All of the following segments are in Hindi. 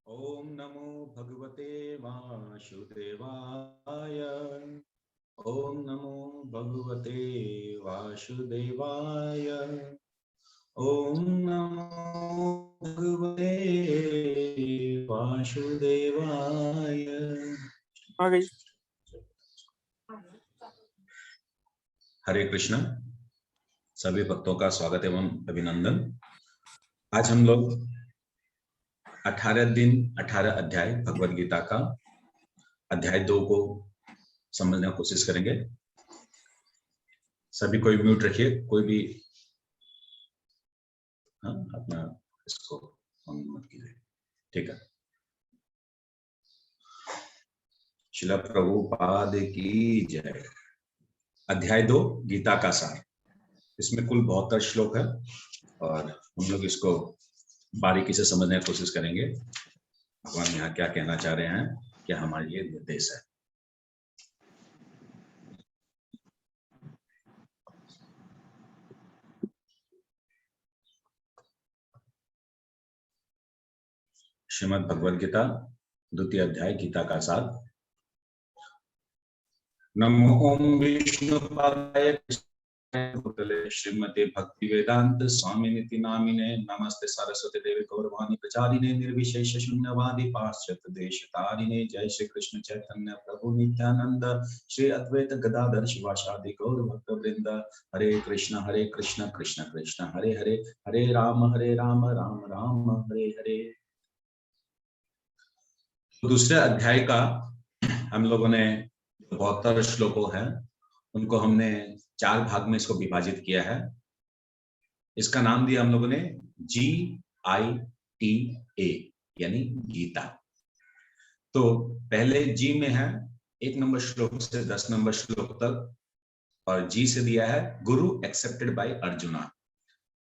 ओम नमो भगवते वासुदेवाय। ओम नमो भगवते वासुदेवाय। ओम नमो भगवते वासुदेवाय। आ गई। हरे कृष्ण। सभी भक्तों का स्वागत एवं अभिनंदन। आज हम लोग 18 दिन 18 अध्याय भगवद गीता का अध्याय 2 को समझने की कोशिश करेंगे। सभी कोई म्यूट रखिए, कोई भी अपना इसको ऑन मत कीजिए, ठीक है। श्रील प्रभुपाद की जय। अध्याय 2 गीता का सार। इसमें कुल 72 श्लोक है और हम लोग इसको बारीकी से समझने की कोशिश करेंगे। भगवान यहाँ क्या कहना चाह रहे हैं, क्या हमारे लिए निर्देश है। श्रीमद् भगवद गीता द्वितीय अध्याय गीता का सार। नमो ओम विष्णुपादाय कृष्णाय श्रीमते भक्ति वेदांत स्वामिनिति नामिने नमस्ते सरस्वती देवी गौरवाणी प्रचारिणे निर्विशेष शून्यवादी पाश्चात्य देशतारिणे। जय श्री कृष्ण चैतन्य प्रभु नित्यानंद श्री अद्वैत गदाधर शिवासादि गौर भक्त वृंद। हरे कृष्ण कृष्ण कृष्ण हरे हरे, हरे राम राम राम हरे हरे। दूसरे अध्याय का हम लोगों ने 72 श्लोकों हैं, उनको हमने 4 भाग में इसको विभाजित किया है। इसका नाम दिया हम लोगों ने GITA यानी गीता। तो पहले जी में है 1 नंबर श्लोक से 10 नंबर श्लोक तक, और जी से दिया है गुरु एक्सेप्टेड बाय अर्जुना,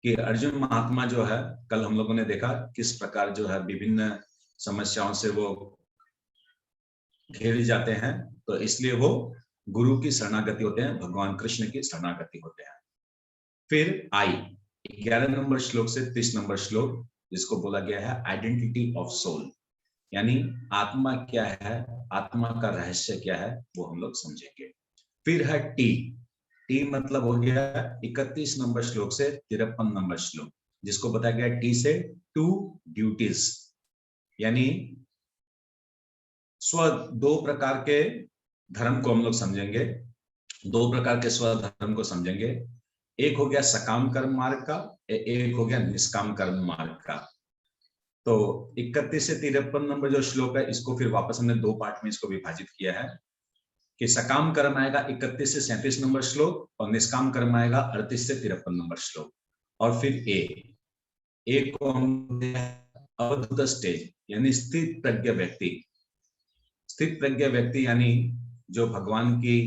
कि अर्जुन महात्मा जो है, कल हम लोगों ने देखा किस प्रकार जो है विभिन्न समस्याओं से वो घेरे जाते हैं, तो इसलिए वो गुरु की शरणागति होते हैं, भगवान कृष्ण की शरणागति होते हैं। फिर आई 11 नंबर श्लोक से 30 नंबर श्लोक, जिसको बोला गया है आइडेंटिटी ऑफ सोल, यानी आत्मा क्या है, आत्मा का रहस्य क्या है, वो हम लोग समझेंगे। फिर है टी मतलब हो गया 31 नंबर श्लोक से 53 नंबर श्लोक, जिसको बताया गया टी से टू ड्यूटीज, यानी स्व 2 प्रकार के धर्म को हम लोग समझेंगे, 2 प्रकार के स्व धर्म को समझेंगे। एक हो गया सकाम कर्म मार्ग का, एक हो गया निष्काम कर्म मार्ग का। तो 31 से 53 नंबर जो श्लोक है, इसको फिर वापस हमने 2 पार्ट में इसको विभाजित किया है, कि सकाम कर्म आएगा 31 से 37 नंबर श्लोक, और निष्काम कर्म आएगा 38 से 53 नंबर श्लोक। और फिर एक को हम अवधूत स्टेज, यानी स्थित प्रज्ञ व्यक्ति। स्थित प्रज्ञ व्यक्ति यानी जो भगवान की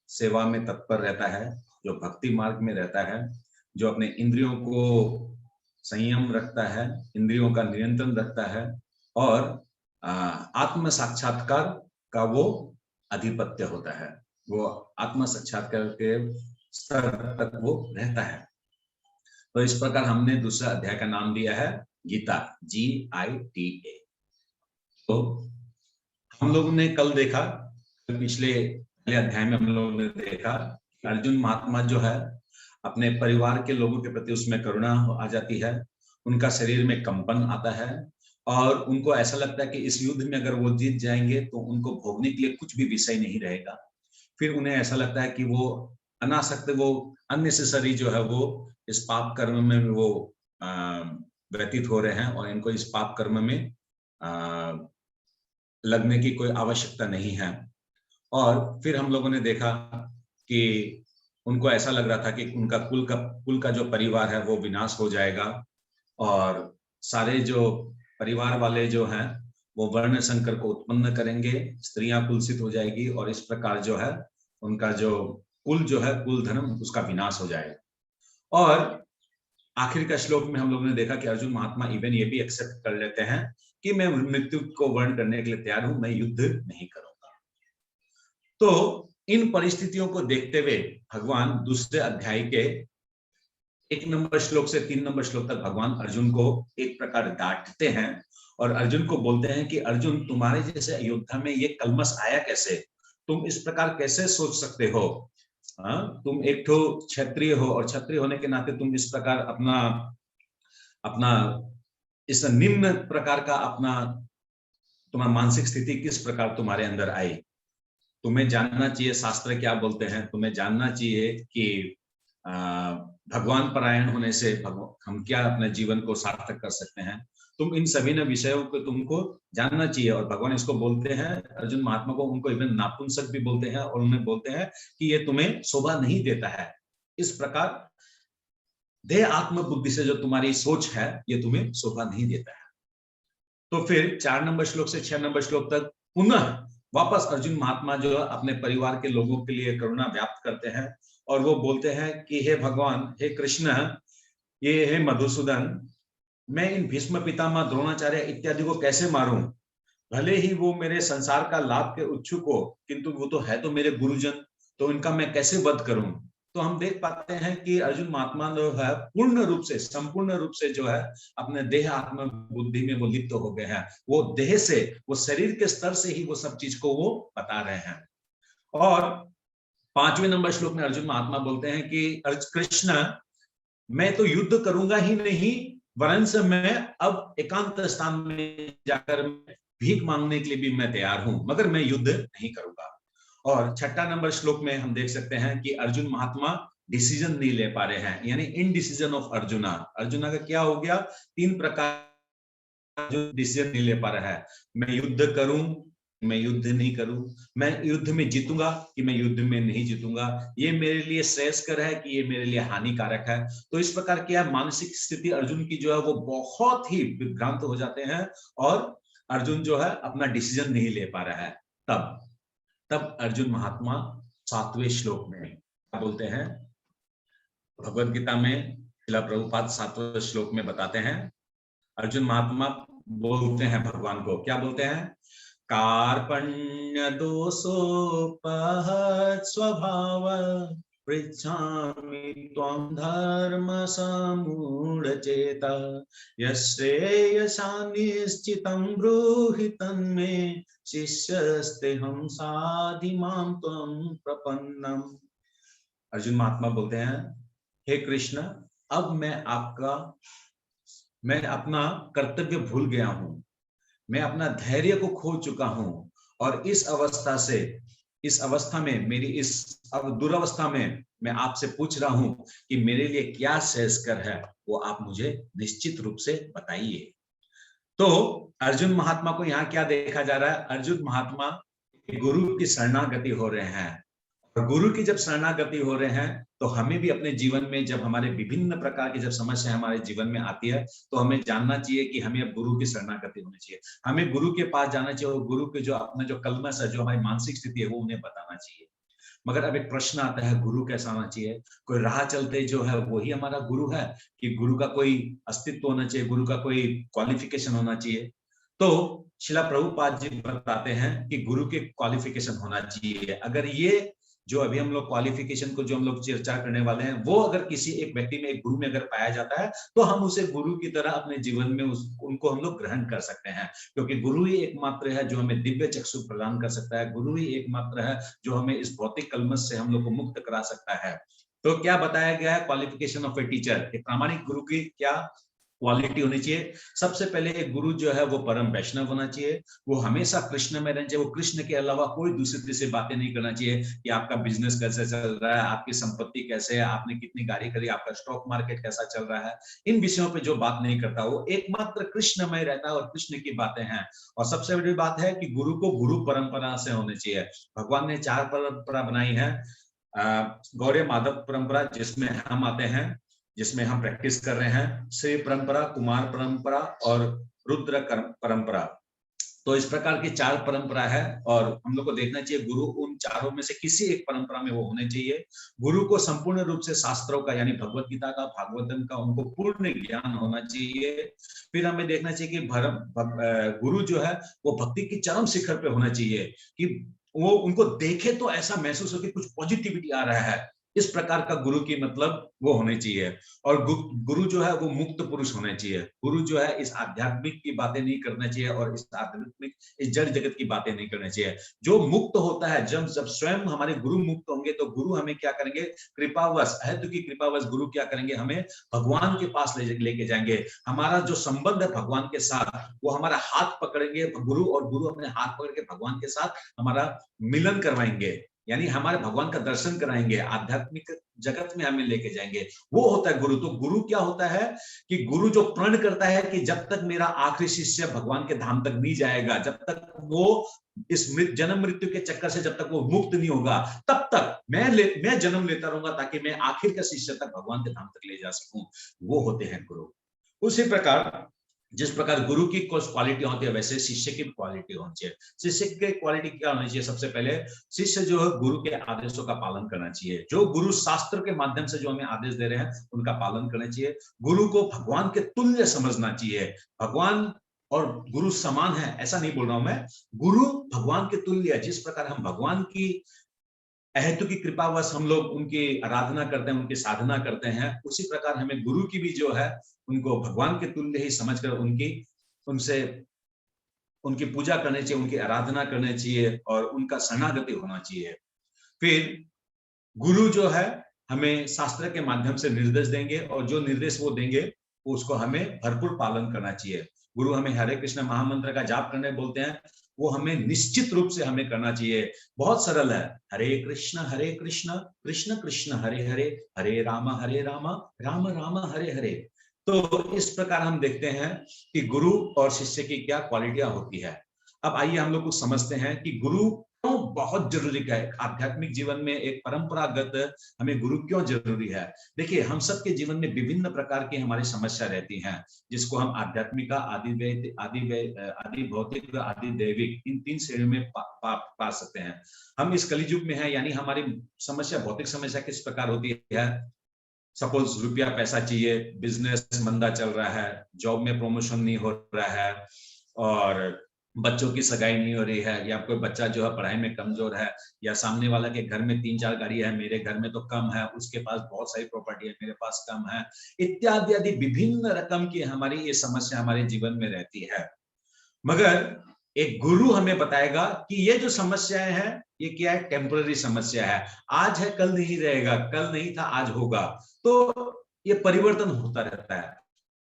सेवा में तत्पर रहता है, जो भक्ति मार्ग में रहता है, जो अपने इंद्रियों को संयम रखता है, इंद्रियों का नियंत्रण रखता है, और आत्म साक्षात्कार का वो अधिपत्य होता है, वो आत्म साक्षात्कार के स्तर तक वो रहता है। तो इस प्रकार हमने दूसरा अध्याय का नाम दिया है गीता, GITA। तो हम लोगों ने कल देखा, पिछले अध्याय में हम लोगों ने देखा अर्जुन महात्मा जो है, अपने परिवार के लोगों के प्रति उसमें करुणा आ जाती है, उनका शरीर में कंपन आता है, और उनको ऐसा लगता है कि इस युद्ध में अगर वो जीत जाएंगे तो उनको भोगने के लिए कुछ भी विषय नहीं रहेगा। फिर उन्हें ऐसा लगता है कि वो अनासक्त, वो अननेसेसरी जो है वो इस पाप कर्म में वो व्यतीत हो रहे हैं, और इनको इस पाप कर्म में लगने की कोई आवश्यकता नहीं है। और फिर हम लोगों ने देखा कि उनको ऐसा लग रहा था कि उनका कुल का जो परिवार है वो विनाश हो जाएगा, और सारे जो परिवार वाले जो हैं वो वर्ण संकर को उत्पन्न करेंगे, स्त्रियां कुलसित हो जाएगी, और इस प्रकार जो है उनका जो कुल जो है, कुल धर्म, उसका विनाश हो जाएगा। और आखिर का श्लोक में हम लोगों ने देखा कि अर्जुन महात्मा इवन ये भी एक्सेप्ट कर लेते हैं कि मैं मृत्यु को वर्ण करने के लिए तैयार हूं, मैं युद्ध नहीं करूंगा। तो इन परिस्थितियों को देखते हुए भगवान दूसरे अध्याय के 1 नंबर श्लोक से 3 नंबर श्लोक तक भगवान अर्जुन को एक प्रकार डांटते हैं, और अर्जुन को बोलते हैं कि अर्जुन, तुम्हारे जैसे अयोध्या में ये कलमस आया कैसे? तुम इस प्रकार कैसे सोच सकते हो? तुम एक तो क्षत्रिय हो और क्षत्रिय होने के नाते तुम इस प्रकार अपना अपना इस निम्न प्रकार का अपना तुम्हारा मानसिक स्थिति किस प्रकार तुम्हारे अंदर आई? तुम्हें जानना चाहिए शास्त्र क्या बोलते हैं, तुम्हें जानना चाहिए कि भगवान परायण होने से हम क्या अपने जीवन को सार्थक कर सकते हैं। तुम इन सभी विषयों को तुमको जानना चाहिए। और भगवान इसको बोलते हैं अर्जुन महात्मा को, उनको इवन नापुंसक भी बोलते हैं और उन्हें बोलते हैं कि ये तुम्हें शोभा नहीं देता है। इस प्रकार देह आत्म बुद्धि से जो तुम्हारी सोच है ये तुम्हें शोभा नहीं देता है। तो फिर 4 नंबर श्लोक से 6 नंबर श्लोक तक पुनः वापस अर्जुन महात्मा जो अपने परिवार के लोगों के लिए करुणा व्याप्त करते हैं और वो बोलते हैं कि हे भगवान, हे कृष्ण, ये हे मधुसूदन, मैं इन भीष्म पितामह, द्रोणाचार्य इत्यादि को कैसे मारूं? भले ही वो मेरे संसार का लाभ के इच्छुक हो, किंतु वो तो है तो मेरे गुरुजन, तो इनका मैं कैसे वध करूं? तो हम देख पाते हैं कि अर्जुन महात्मा जो है पूर्ण रूप से, संपूर्ण रूप से जो है अपने देह आत्म बुद्धि में वो लिप्त हो गए हैं। वो देह से, वो शरीर के स्तर से ही वो सब चीज को वो बता रहे हैं। और 5वें नंबर श्लोक में अर्जुन महात्मा बोलते हैं कि कृष्ण, मैं तो युद्ध करूंगा ही नहीं, वरन से मैं अब एकांत स्थान में जाकर भीख मांगने के लिए भी मैं तैयार हूं, मगर मैं युद्ध नहीं करूंगा। और 6 नंबर श्लोक में हम देख सकते हैं कि अर्जुन महात्मा डिसीजन नहीं ले पा रहे हैं, यानी इनडिसीजन ऑफ अर्जुना। अर्जुना का क्या हो गया? 3 प्रकार जो डिसीजन नहीं ले पा रहा है। मैं युद्ध करूं, मैं युद्ध नहीं करूं, मैं युद्ध में जीतूंगा कि मैं युद्ध में नहीं जीतूंगा, ये मेरे लिए श्रेयस्कर है कि ये मेरे लिए हानिकारक है। तो इस प्रकार की मानसिक स्थिति अर्जुन की जो है वो बहुत ही विभ्रांत हो जाते हैं और अर्जुन जो है अपना डिसीजन नहीं ले पा रहा है। तब अर्जुन महात्मा 7वें श्लोक में क्या बोलते हैं? भगवद गीता में श्रील प्रभुपाद 7वें श्लोक में बताते हैं, अर्जुन महात्मा बोलते हैं भगवान को, क्या बोलते हैं? कार्पण्य दोषोपहत स्वभाव पृच्छामि त्वं धर्म समूढ़चेता यश्रेयसा निश्चितं ब्रूहि तन्मे शिष्यस्तेहं साधि मां त्वं प्रपन्नम्। अर्जुन महात्मा बोलते हैं, हे कृष्ण, अब मैं अपना कर्तव्य भूल गया हूं, मैं अपना धैर्य को खो चुका हूं और इस अवस्था में मेरी इस दुरावस्था में मैं आपसे पूछ रहा हूं कि मेरे लिए क्या श्रेयस्कर है, वो आप मुझे निश्चित रूप से बताइए। तो अर्जुन महात्मा को यहाँ क्या देखा जा रहा है? अर्जुन महात्मा गुरु की शरणागति हो रहे हैं। और गुरु की जब शरणागति हो रहे हैं तो हमें भी अपने जीवन में जब हमारे विभिन्न प्रकार की जब समस्या हमारे जीवन में आती है तो हमें जानना चाहिए कि हमें अब गुरु की शरणागति होनी चाहिए, हमें गुरु के पास जाना चाहिए और गुरु के जो अपना जो कलमश है, जो हमारी मानसिक स्थिति है, वो उन्हें बताना चाहिए। मगर अब एक प्रश्न आता है, गुरु कैसा होना चाहिए? कोई राह चलते जो है वही हमारा गुरु है कि गुरु का कोई अस्तित्व होना चाहिए, गुरु का कोई क्वालिफिकेशन होना चाहिए? तो श्रील प्रभुपाद जी बताते हैं कि गुरु के क्वालिफिकेशन होना चाहिए। अगर ये जो अभी हम लोग क्वालिफिकेशन को जो हम लोग चर्चा करने वाले हैं, वो अगर किसी एक व्यक्ति में, एक गुरु में अगर पाया जाता है तो हम उसे गुरु की तरह अपने जीवन में उनको हम लोग ग्रहण कर सकते हैं, क्योंकि गुरु ही एकमात्र है जो हमें दिव्य चक्षु प्रदान कर सकता है, गुरु ही एकमात्र है जो हमें इस भौतिक कलमश से हम लोग को मुक्त करा सकता है। तो क्या बताया गया है क्वालिफिकेशन ऑफ ए टीचर? एक प्रामाणिक गुरु की क्या क्वालिटी होनी चाहिए? सबसे पहले एक गुरु जो है वो परम वैष्णव होना चाहिए, वो हमेशा कृष्ण में रहना चाहिए, वो कृष्ण के अलावा कोई दूसरी से बातें नहीं करना चाहिए कि आपका बिजनेस कैसे चल रहा है, आपकी संपत्ति कैसे है, आपने कितनी गाड़ी खरीदी, आपका स्टॉक मार्केट कैसा चल रहा है, इन विषयों पे जो बात नहीं करता, वो एकमात्र कृष्णमय रहता है और कृष्ण की बातें हैं। और सबसे बड़ी बात है कि गुरु को गुरु परंपरा से होनी चाहिए। भगवान ने 4 परंपरा बनाई है, गौड़ीय माधव परंपरा जिसमें हम आते हैं, जिसमें हम प्रैक्टिस कर रहे हैं, श्री परंपरा, कुमार परंपरा और रुद्र परंपरा। तो इस प्रकार की 4 परंपरा है और हम लोग को देखना चाहिए गुरु उन चारों में से किसी एक परंपरा में वो होने चाहिए। गुरु को संपूर्ण रूप से शास्त्रों का, यानी भगवत गीता का, भागवतम का उनको पूर्ण ज्ञान होना चाहिए। फिर हमें देखना चाहिए कि गुरु जो है वो भक्ति की चरम शिखर पे होना चाहिए कि वो उनको देखे तो ऐसा महसूस हो कि कुछ पॉजिटिविटी आ रहा है। इस प्रकार का गुरु की मतलब वो होने चाहिए। और गुरु जो है वो मुक्त पुरुष होने चाहिए। गुरु जो है इस आध्यात्मिक की बातें नहीं करना चाहिए और इस आध्यात्मिक इस जड़ जगत की बातें नहीं करनी चाहिए। जो मुक्त होता है, जब जब स्वयं हमारे गुरु मुक्त होंगे तो गुरु हमें क्या करेंगे, कृपावश, अहेतु की कृपावश गुरु क्या करेंगे, हमें भगवान के पास लेके जाएंगे। हमारा जो संबंध है भगवान के साथ, वो हमारा हाथ पकड़ेंगे गुरु, और गुरु अपने हाथ पकड़ के भगवान के साथ हमारा मिलन करवाएंगे, यानी हमारे भगवान का दर्शन कराएंगे, आध्यात्मिक जगत में हमें लेके जाएंगे। वो होता है गुरु। तो गुरु क्या होता है कि गुरु जो प्रण करता है कि जब तक मेरा आखिरी शिष्य भगवान के धाम तक नहीं जाएगा, जब तक वो इस जन्म मृत्यु के चक्कर से जब तक वो मुक्त नहीं होगा, तब तक मैं जन्म लेता रहूंगा ताकि मैं आखिर का शिष्य तक भगवान के धाम तक ले जा सकूं। वो होते हैं गुरु। उसी प्रकार जिस प्रकार गुरु की कुछ क्वालिटी होती है, वैसे शिष्य की क्वालिटी होनी चाहिए। शिष्य की क्वालिटी क्या होनी चाहिए? सबसे पहले शिष्य जो है गुरु के आदेशों का पालन करना चाहिए। जो गुरु शास्त्र के माध्यम से जो हमें आदेश दे रहे हैं उनका पालन करना चाहिए। गुरु को भगवान के तुल्य समझना चाहिए। भगवान और गुरु समान है ऐसा नहीं बोल रहा हूं मैं, गुरु भगवान के तुल्य। जिस प्रकार हम भगवान की अहेतु की कृपावश हम लोग उनकी आराधना करते हैं, उनकी साधना करते हैं, उसी प्रकार हमें गुरु की भी जो है उनको भगवान के तुल्य ही समझकर उनसे उनकी पूजा करनी चाहिए, उनकी आराधना करनी चाहिए और उनका शरणागति होना चाहिए। फिर गुरु जो है हमें शास्त्र के माध्यम से निर्देश देंगे और जो निर्देश वो देंगे उसको हमें भरपूर पालन करना चाहिए। गुरु हमें हरे कृष्ण महामंत्र का जाप करने बोलते हैं, वो हमें निश्चित रूप से हमें करना चाहिए। बहुत सरल है, हरे कृष्ण कृष्ण कृष्ण हरे हरे, हरे राम राम राम हरे हरे। तो इस प्रकार हम देखते हैं कि गुरु और शिष्य की क्या क्वालिटियां होती है। अब आइए हम लोग कुछ समझते हैं कि गुरु क्यों बहुत जरूरी है। आध्यात्मिक जीवन में एक परंपरागत हमें गुरु क्यों जरूरी है। देखिए, हम सबके जीवन में विभिन्न प्रकार की हमारी समस्या रहती हैं, जिसको हम आध्यात्मिक, आदि भौतिक, आदि दैविक, इन 3 श्रेणियों में पा सकते हैं। हम इस कलियुग में हैं, यानी हमारी समस्या, भौतिक समस्या किस प्रकार होती है। सपोज रुपया पैसा चाहिए, बिजनेस मंदा चल रहा है, जॉब में प्रमोशन नहीं हो रहा है, और बच्चों की सगाई नहीं हो रही है, या कोई बच्चा जो है पढ़ाई में कमजोर है, या सामने वाला के घर में 3-4 गाड़ी है, मेरे घर में तो कम है, उसके पास बहुत सारी प्रॉपर्टी है, मेरे पास कम है, इत्यादि आदि विभिन्न रकम की हमारी ये समस्या हमारे जीवन में रहती है। मगर एक गुरु हमें बताएगा कि ये जो समस्याएं हैं ये क्या है, टेम्पररी समस्या है, आज है कल नहीं रहेगा, कल नहीं था आज होगा। तो ये परिवर्तन होता रहता है।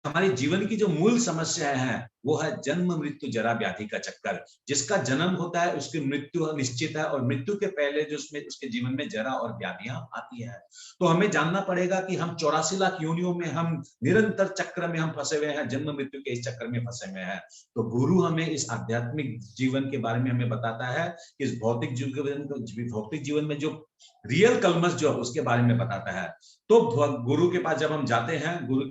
हमारे जीवन की जो मूल समस्याएं हैं वो है जन्म मृत्यु जरा व्याधि का चक्कर। जिसका जन्म होता है उसकी मृत्यु निश्चित है, और मृत्यु के पहले जो उसके जीवन में जरा और व्याधियां आती है। तो हमें जानना पड़ेगा कि हम 84 लाख योनियों में हम निरंतर चक्र में हम फंसे हुए हैं, जन्म मृत्यु के इस चक्कर में फंसे हुए हैं। तो गुरु हमें इस आध्यात्मिक जीवन के बारे में हमें बताता है कि इस भौतिक जीवन में जो रियल कलमश जो है उसके बारे में बताता है। तो गुरु के पास जब हम जाते हैं, गुरु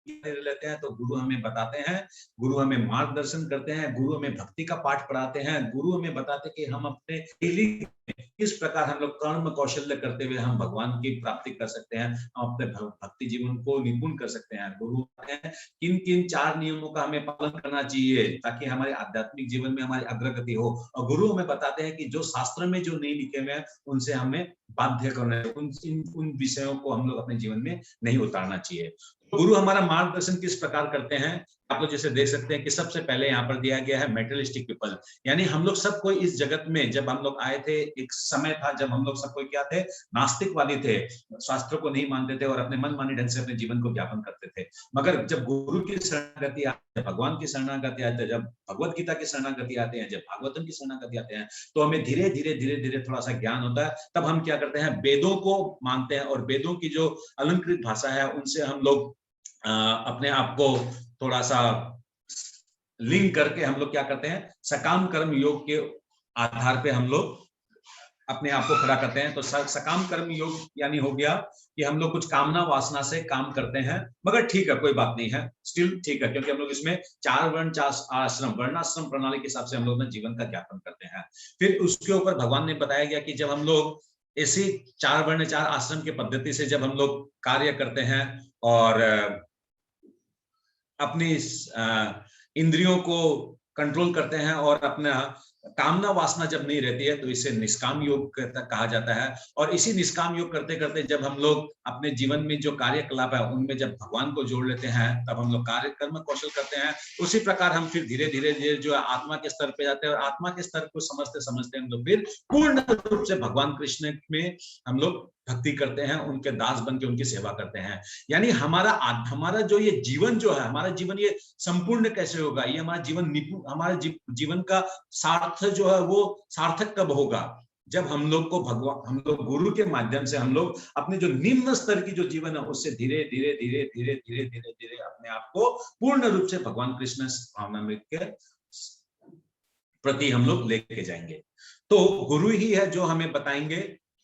लेते हैं, तो गुरु हमें बताते हैं, गुरु हमें मार्गदर्शन करते हैं, गुरु हमें भक्ति का पाठ पढ़ाते हैं, गुरु हमें बताते हैं कि हम अपने डेली किस प्रकार हम लोग कर्म कौशल्य करते हुए हम भगवान की प्राप्ति कर सकते हैं, हम अपने भक्ति जीवन को निपुण कर सकते हैं। गुरु किन किन 4 नियमों का हमें पालन करना चाहिए ताकि हमारे आध्यात्मिक जीवन में हमारी अग्रगति हो। और गुरु हमें बताते हैं कि जो शास्त्र में जो नहीं लिखे हुए हैं उनसे हमें बाध्य करना, उन विषयों को हम लोग अपने जीवन में नहीं उतारना चाहिए। गुरु हमारा मार्गदर्शन किस प्रकार करते हैं, आप लोग जैसे देख सकते हैं कि सबसे पहले यहाँ पर दिया गया है मेटेरियलिस्टिक पीपल, यानी हम लोग सब कोई इस जगत में जब हम लोग आए थे, एक समय था जब हम लोग सब कोई क्या थे, नास्तिकवादी थे, शास्त्रों को नहीं मानते थे और अपने मनमानी ढंग से अपने जीवन को ज्ञापन करते थे। मगर जब गुरु की शरणागति आती है, भगवान की शरणागति आती है, जब भगवत गीता की शरणागति आते हैं, जब भागवतम की शरणागति आते हैं, तो हमें धीरे धीरे थोड़ा सा ज्ञान होता है। तब हम क्या करते हैं, वेदों को मानते हैं और वेदों की जो अलंकृत भाषा है उनसे हम लोग अपने आप को थोड़ा सा लिंक करके हम लोग क्या करते हैं, सकाम कर्म योग के आधार पे हम लोग अपने आप को खड़ा करते हैं। तो सकाम कर्म योग यानी हो गया कि हम लोग कुछ कामना वासना से काम करते हैं, मगर ठीक है, कोई बात नहीं है, स्टिल ठीक है, क्योंकि हम लोग इसमें 4 वर्ण 4 आश्रम, वर्णाश्रम प्रणाली के हिसाब से हम लोग जीवन का ज्ञापन करते हैं। फिर उसके ऊपर भगवान ने बताया गया कि जब हम लोग ऐसी 4 वर्ण 4 आश्रम की पद्धति से जब हम लोग कार्य करते हैं और अपनी इंद्रियों को कंट्रोल करते हैं और अपना कामना वासना जब नहीं रहती है तो इसे निष्काम योग कहा जाता है। और इसी निष्काम योग करते करते जब हम लोग अपने जीवन में जो कार्यकलाप है उनमें जब भगवान को जोड़ लेते हैं, तब हम लोग कार्य कर्म कौशल करते हैं। उसी प्रकार हम फिर धीरे धीरे धीरे जो है आत्मा के स्तर पे जाते हैं, और आत्मा के स्तर को समझते समझते हम लोग फिर पूर्ण रूप से भगवान कृष्ण में हम लोग भक्ति करते हैं, उनके दास बन के उनकी सेवा करते हैं। यानी हमारा जो ये जीवन जो है, हमारा जीवन ये संपूर्ण कैसे होगा, ये हमारा जीवन हमारे जीवन का सार्थ जो है वो सार्थक कब होगा, जब हम लोग को हम लोग गुरु के माध्यम से हम लोग अपने जो निम्न स्तर की जो जीवन है उससे धीरे धीरे धीरे धीरे धीरे धीरे धीरे अपने आप को पूर्ण रूप से भगवान कृष्ण भावनामृत के प्रति हम लोग लेके जाएंगे। तो गुरु ही है जो हमें बताएंगे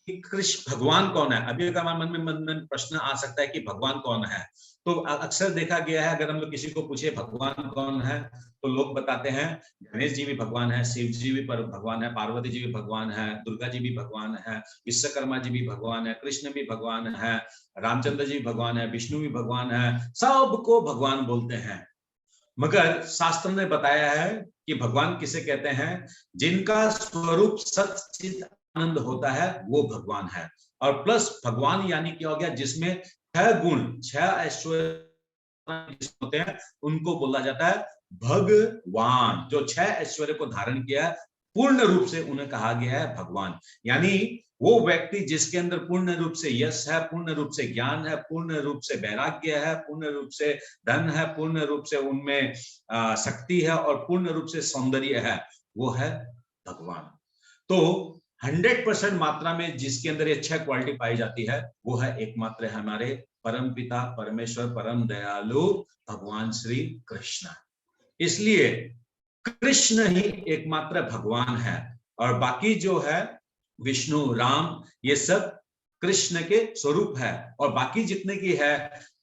कि कृष्ण भगवान कौन है। अभी अगर हमारे मन में प्रश्न आ सकता है कि भगवान कौन है, तो अक्सर देखा गया है अगर हम लोग किसी को पूछे भगवान कौन है तो लोग बताते हैं गणेश जी भी भगवान है, शिव जी भी भगवान है, पार्वती जी भी भगवान है, दुर्गा जी भी भगवान है, विश्वकर्मा जी भी भगवान है, कृष्ण भी भगवान है, रामचंद्र जी भगवान है, विष्णु भी भगवान है, सबको भगवान बोलते हैं। मगर शास्त्र ने बताया है कि भगवान किसे कहते हैं, जिनका स्वरूप सच्चिद आनंद होता है वो भगवान है। और प्लस भगवान यानी क्या हो गया, जिसमें 6 गुण 6 ऐश्वर्य होते हैं उनको बोला जाता है भगवान। जो 6 ऐश्वर्य को धारण किया है पूर्ण रूप से उन्हें कहा गया है भगवान। यानी वो व्यक्ति जिसके अंदर पूर्ण रूप से यश है, पूर्ण रूप से ज्ञान है, पूर्ण रूप से वैराग्य है, पूर्ण रूप से धन है, पूर्ण रूप से उनमें शक्ति है और पूर्ण रूप से सौंदर्य है, वो है भगवान। तो 100% मात्रा में जिसके अंदर ये 6 क्वालिटी पाई जाती है वो है एकमात्र हमारे परम पिता परमेश्वर परम दयालु भगवान श्री कृष्ण। इसलिए कृष्ण ही एकमात्र भगवान है और बाकी जो है विष्णु राम ये सब कृष्ण के स्वरूप है। और बाकी जितने की है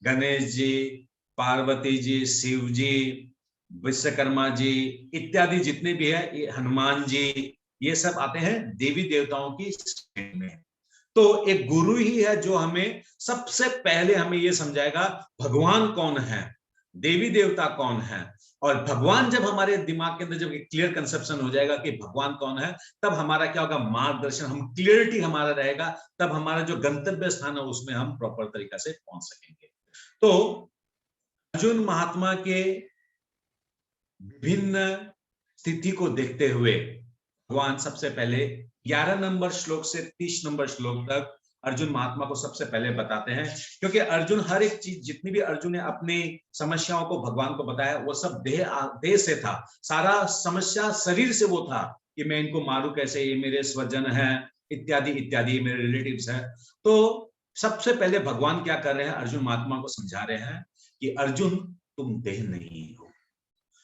गणेश जी, पार्वती जी, शिव जी, विश्वकर्मा जी इत्यादि जितने भी है, ये हनुमान जी, ये सब आते हैं देवी देवताओं की श्रेणी में। तो एक गुरु ही है जो हमें सबसे पहले हमें ये समझाएगा भगवान कौन है, देवी देवता कौन है। और भगवान जब हमारे दिमाग के अंदर जब क्लियर कंसेप्शन हो जाएगा कि भगवान कौन है, तब हमारा क्या होगा, मार्गदर्शन, हम क्लियरिटी हमारा रहेगा, तब हमारा जो गंतव्य स्थान है उसमें हम प्रॉपर तरीका से पहुंच सकेंगे। तो अर्जुन महात्मा के विभिन्न स्थिति को देखते हुए भगवान सबसे पहले 11 नंबर श्लोक से 30 नंबर श्लोक तक अर्जुन महात्मा को सबसे पहले बताते हैं, क्योंकि अर्जुन हर एक चीज जितनी भी अर्जुन ने अपनी समस्याओं को भगवान को बताया वो सब देह से था, सारा समस्या शरीर से वो था कि मैं इनको मारूं कैसे, ये मेरे स्वजन हैं इत्यादि इत्यादि, मेरे रिलेटिव्स हैं। तो सबसे पहले भगवान क्या कर रहे हैं, अर्जुन महात्मा को समझा रहे हैं कि अर्जुन तुम देह नहीं हो,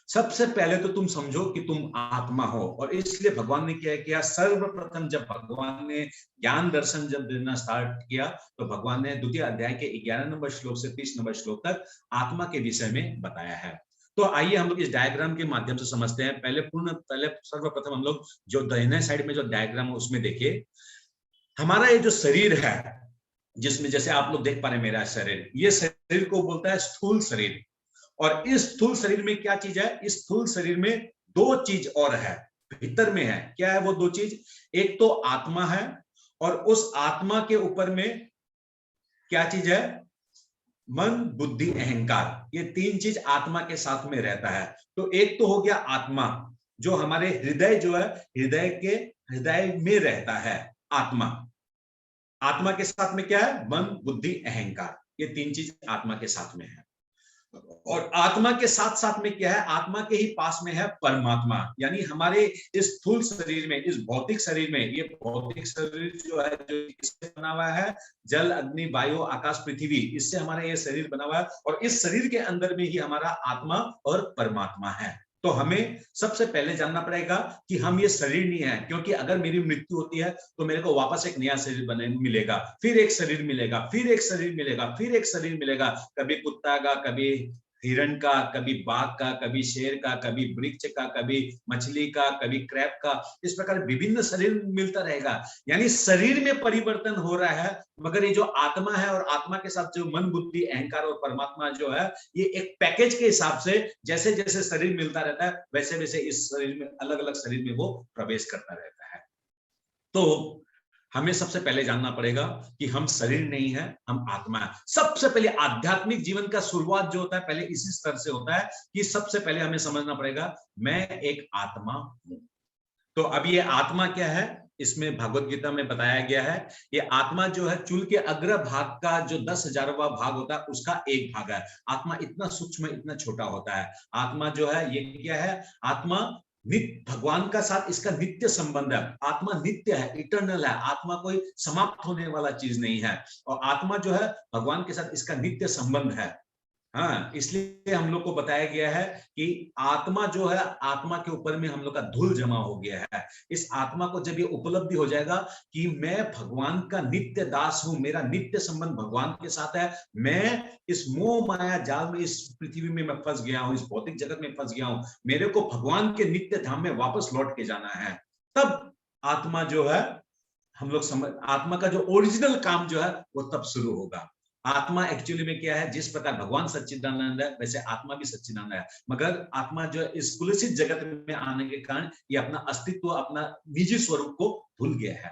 सबसे पहले तो तुम समझो कि तुम आत्मा हो। और इसलिए भगवान ने क्या किया, सर्वप्रथम जब भगवान ने ज्ञान दर्शन जब देना स्टार्ट किया तो भगवान ने द्वितीय अध्याय के 11 नंबर श्लोक से 30 नंबर श्लोक तक आत्मा के विषय में बताया है। तो आइए हम लोग इस डायग्राम के माध्यम से समझते हैं। पहले सर्वप्रथम हम लोग जो दाहिने साइड में जो डायग्राम है उसमें देखिए, हमारा ये जो शरीर है जिसमें जैसे आप लोग देख पा रहे हैं मेरा शरीर, ये शरीर को बोलता है स्थूल शरीर। और इस स्थूल शरीर में क्या चीज है, इस स्थूल शरीर में 2 चीज और है, भीतर में है। क्या है वो 2 चीज, एक तो आत्मा है और उस आत्मा के ऊपर में क्या चीज है, मन बुद्धि अहंकार, ये 3 चीज आत्मा के साथ में रहता है। तो एक तो हो गया आत्मा, जो हमारे हृदय जो है, हृदय में रहता है आत्मा। आत्मा के साथ में क्या है, मन बुद्धि अहंकार, ये 3 चीज आत्मा के साथ में है। और आत्मा के साथ साथ में क्या है, आत्मा के ही पास में है परमात्मा। यानी हमारे इस स्थूल शरीर में, इस भौतिक शरीर में, ये भौतिक शरीर जो है जो इससे बना हुआ है, जल अग्नि वायु आकाश पृथ्वी, इससे हमारा ये शरीर बना हुआ है। और इस शरीर के अंदर में ही हमारा आत्मा और परमात्मा है। तो हमें सबसे पहले जानना पड़ेगा कि हम ये शरीर नहीं है, क्योंकि अगर मेरी मृत्यु होती है तो मेरे को वापस एक नया शरीर मिलेगा, फिर एक शरीर मिलेगा, फिर एक शरीर मिलेगा, फिर एक शरीर मिलेगा, कभी कुत्ता का, कभी हिरण का, कभी बाघ का, कभी शेर का, कभी वृक्ष का, कभी मछली का, कभी क्रैब का, इस प्रकार विभिन्न शरीर मिलता रहेगा। यानी शरीर में परिवर्तन हो रहा है, मगर ये जो आत्मा है और आत्मा के साथ जो मन, बुद्धि, अहंकार और परमात्मा जो है, ये एक पैकेज के हिसाब से जैसे जैसे शरीर मिलता रहता है, वैसे वैसे इस शरीर में, अलग अलग शरीर में वो प्रवेश करता रहता है। तो हमें सबसे पहले जानना पड़ेगा कि हम शरीर नहीं है, हम आत्मा है। सबसे पहले आध्यात्मिक जीवन का शुरुआत जो होता है, पहले इसी स्तर से होता है कि सबसे पहले हमें समझना पड़ेगा मैं एक आत्मा हूं। तो अब ये आत्मा क्या है, इसमें भगवत गीता में बताया गया है, ये आत्मा जो है चूल के अग्र भाग का जो 10,000वां भाग होता है, उसका एक भाग है। आत्मा इतना सूक्ष्म, इतना छोटा होता है। आत्मा जो है ये क्या है, आत्मा नित्य भगवान का साथ इसका नित्य संबंध है। आत्मा नित्य है, इटर्नल है। आत्मा कोई समाप्त होने वाला चीज नहीं है, और आत्मा जो है भगवान के साथ इसका नित्य संबंध है। हाँ, इसलिए हम लोग को बताया गया है कि आत्मा जो है, आत्मा के ऊपर में हम लोग का धूल जमा हो गया है। इस आत्मा को जब ये उपलब्धि हो जाएगा कि मैं भगवान का नित्य दास हूं, मेरा नित्य संबंध भगवान के साथ है, मैं इस मोह माया जाल में, इस पृथ्वी में मैं फंस गया हूं, इस भौतिक जगत में फंस गया हूं, मेरे को भगवान के नित्य धाम में वापस लौट के जाना है, तब आत्मा जो है, हम लोग समझ, आत्मा का जो ओरिजिनल काम जो है वो तब शुरू होगा। आत्मा एक्चुअली में क्या है, जिस प्रकार भगवान सच्चिदानंद है, वैसे आत्मा भी सच्चिदानंद है, मगर आत्मा जो है इस कुलसित जगत में आने के कारण ये अपना अस्तित्व, अपना निजी स्वरूप को भूल गया है।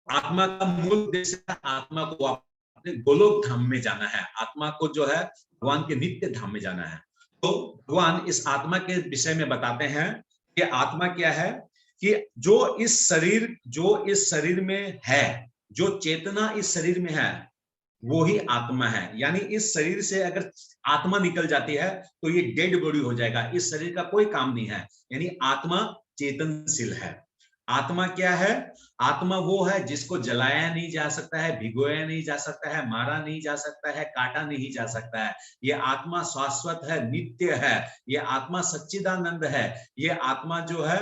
आत्मा का मूल उद्देश्य है आत्मा को अपने गोलोक धाम में जाना है, आत्मा को जो है भगवान के नित्य धाम में जाना है। तो भगवान इस आत्मा के विषय में बताते हैं कि आत्मा क्या है, कि जो इस शरीर में है, जो चेतना इस शरीर में है, वो ही आत्मा है। यानी इस शरीर से अगर आत्मा निकल जाती है तो ये डेड बॉडी हो जाएगा, इस शरीर का कोई काम नहीं है। यानी आत्मा चेतनशील है। आत्मा क्या है, आत्मा वो है जिसको जलाया नहीं जा सकता है, भिगोया नहीं जा सकता है, मारा नहीं जा सकता है, काटा नहीं जा सकता है। ये आत्मा शाश्वत है, नित्य है। ये आत्मा सच्चिदानंद है। ये आत्मा जो है,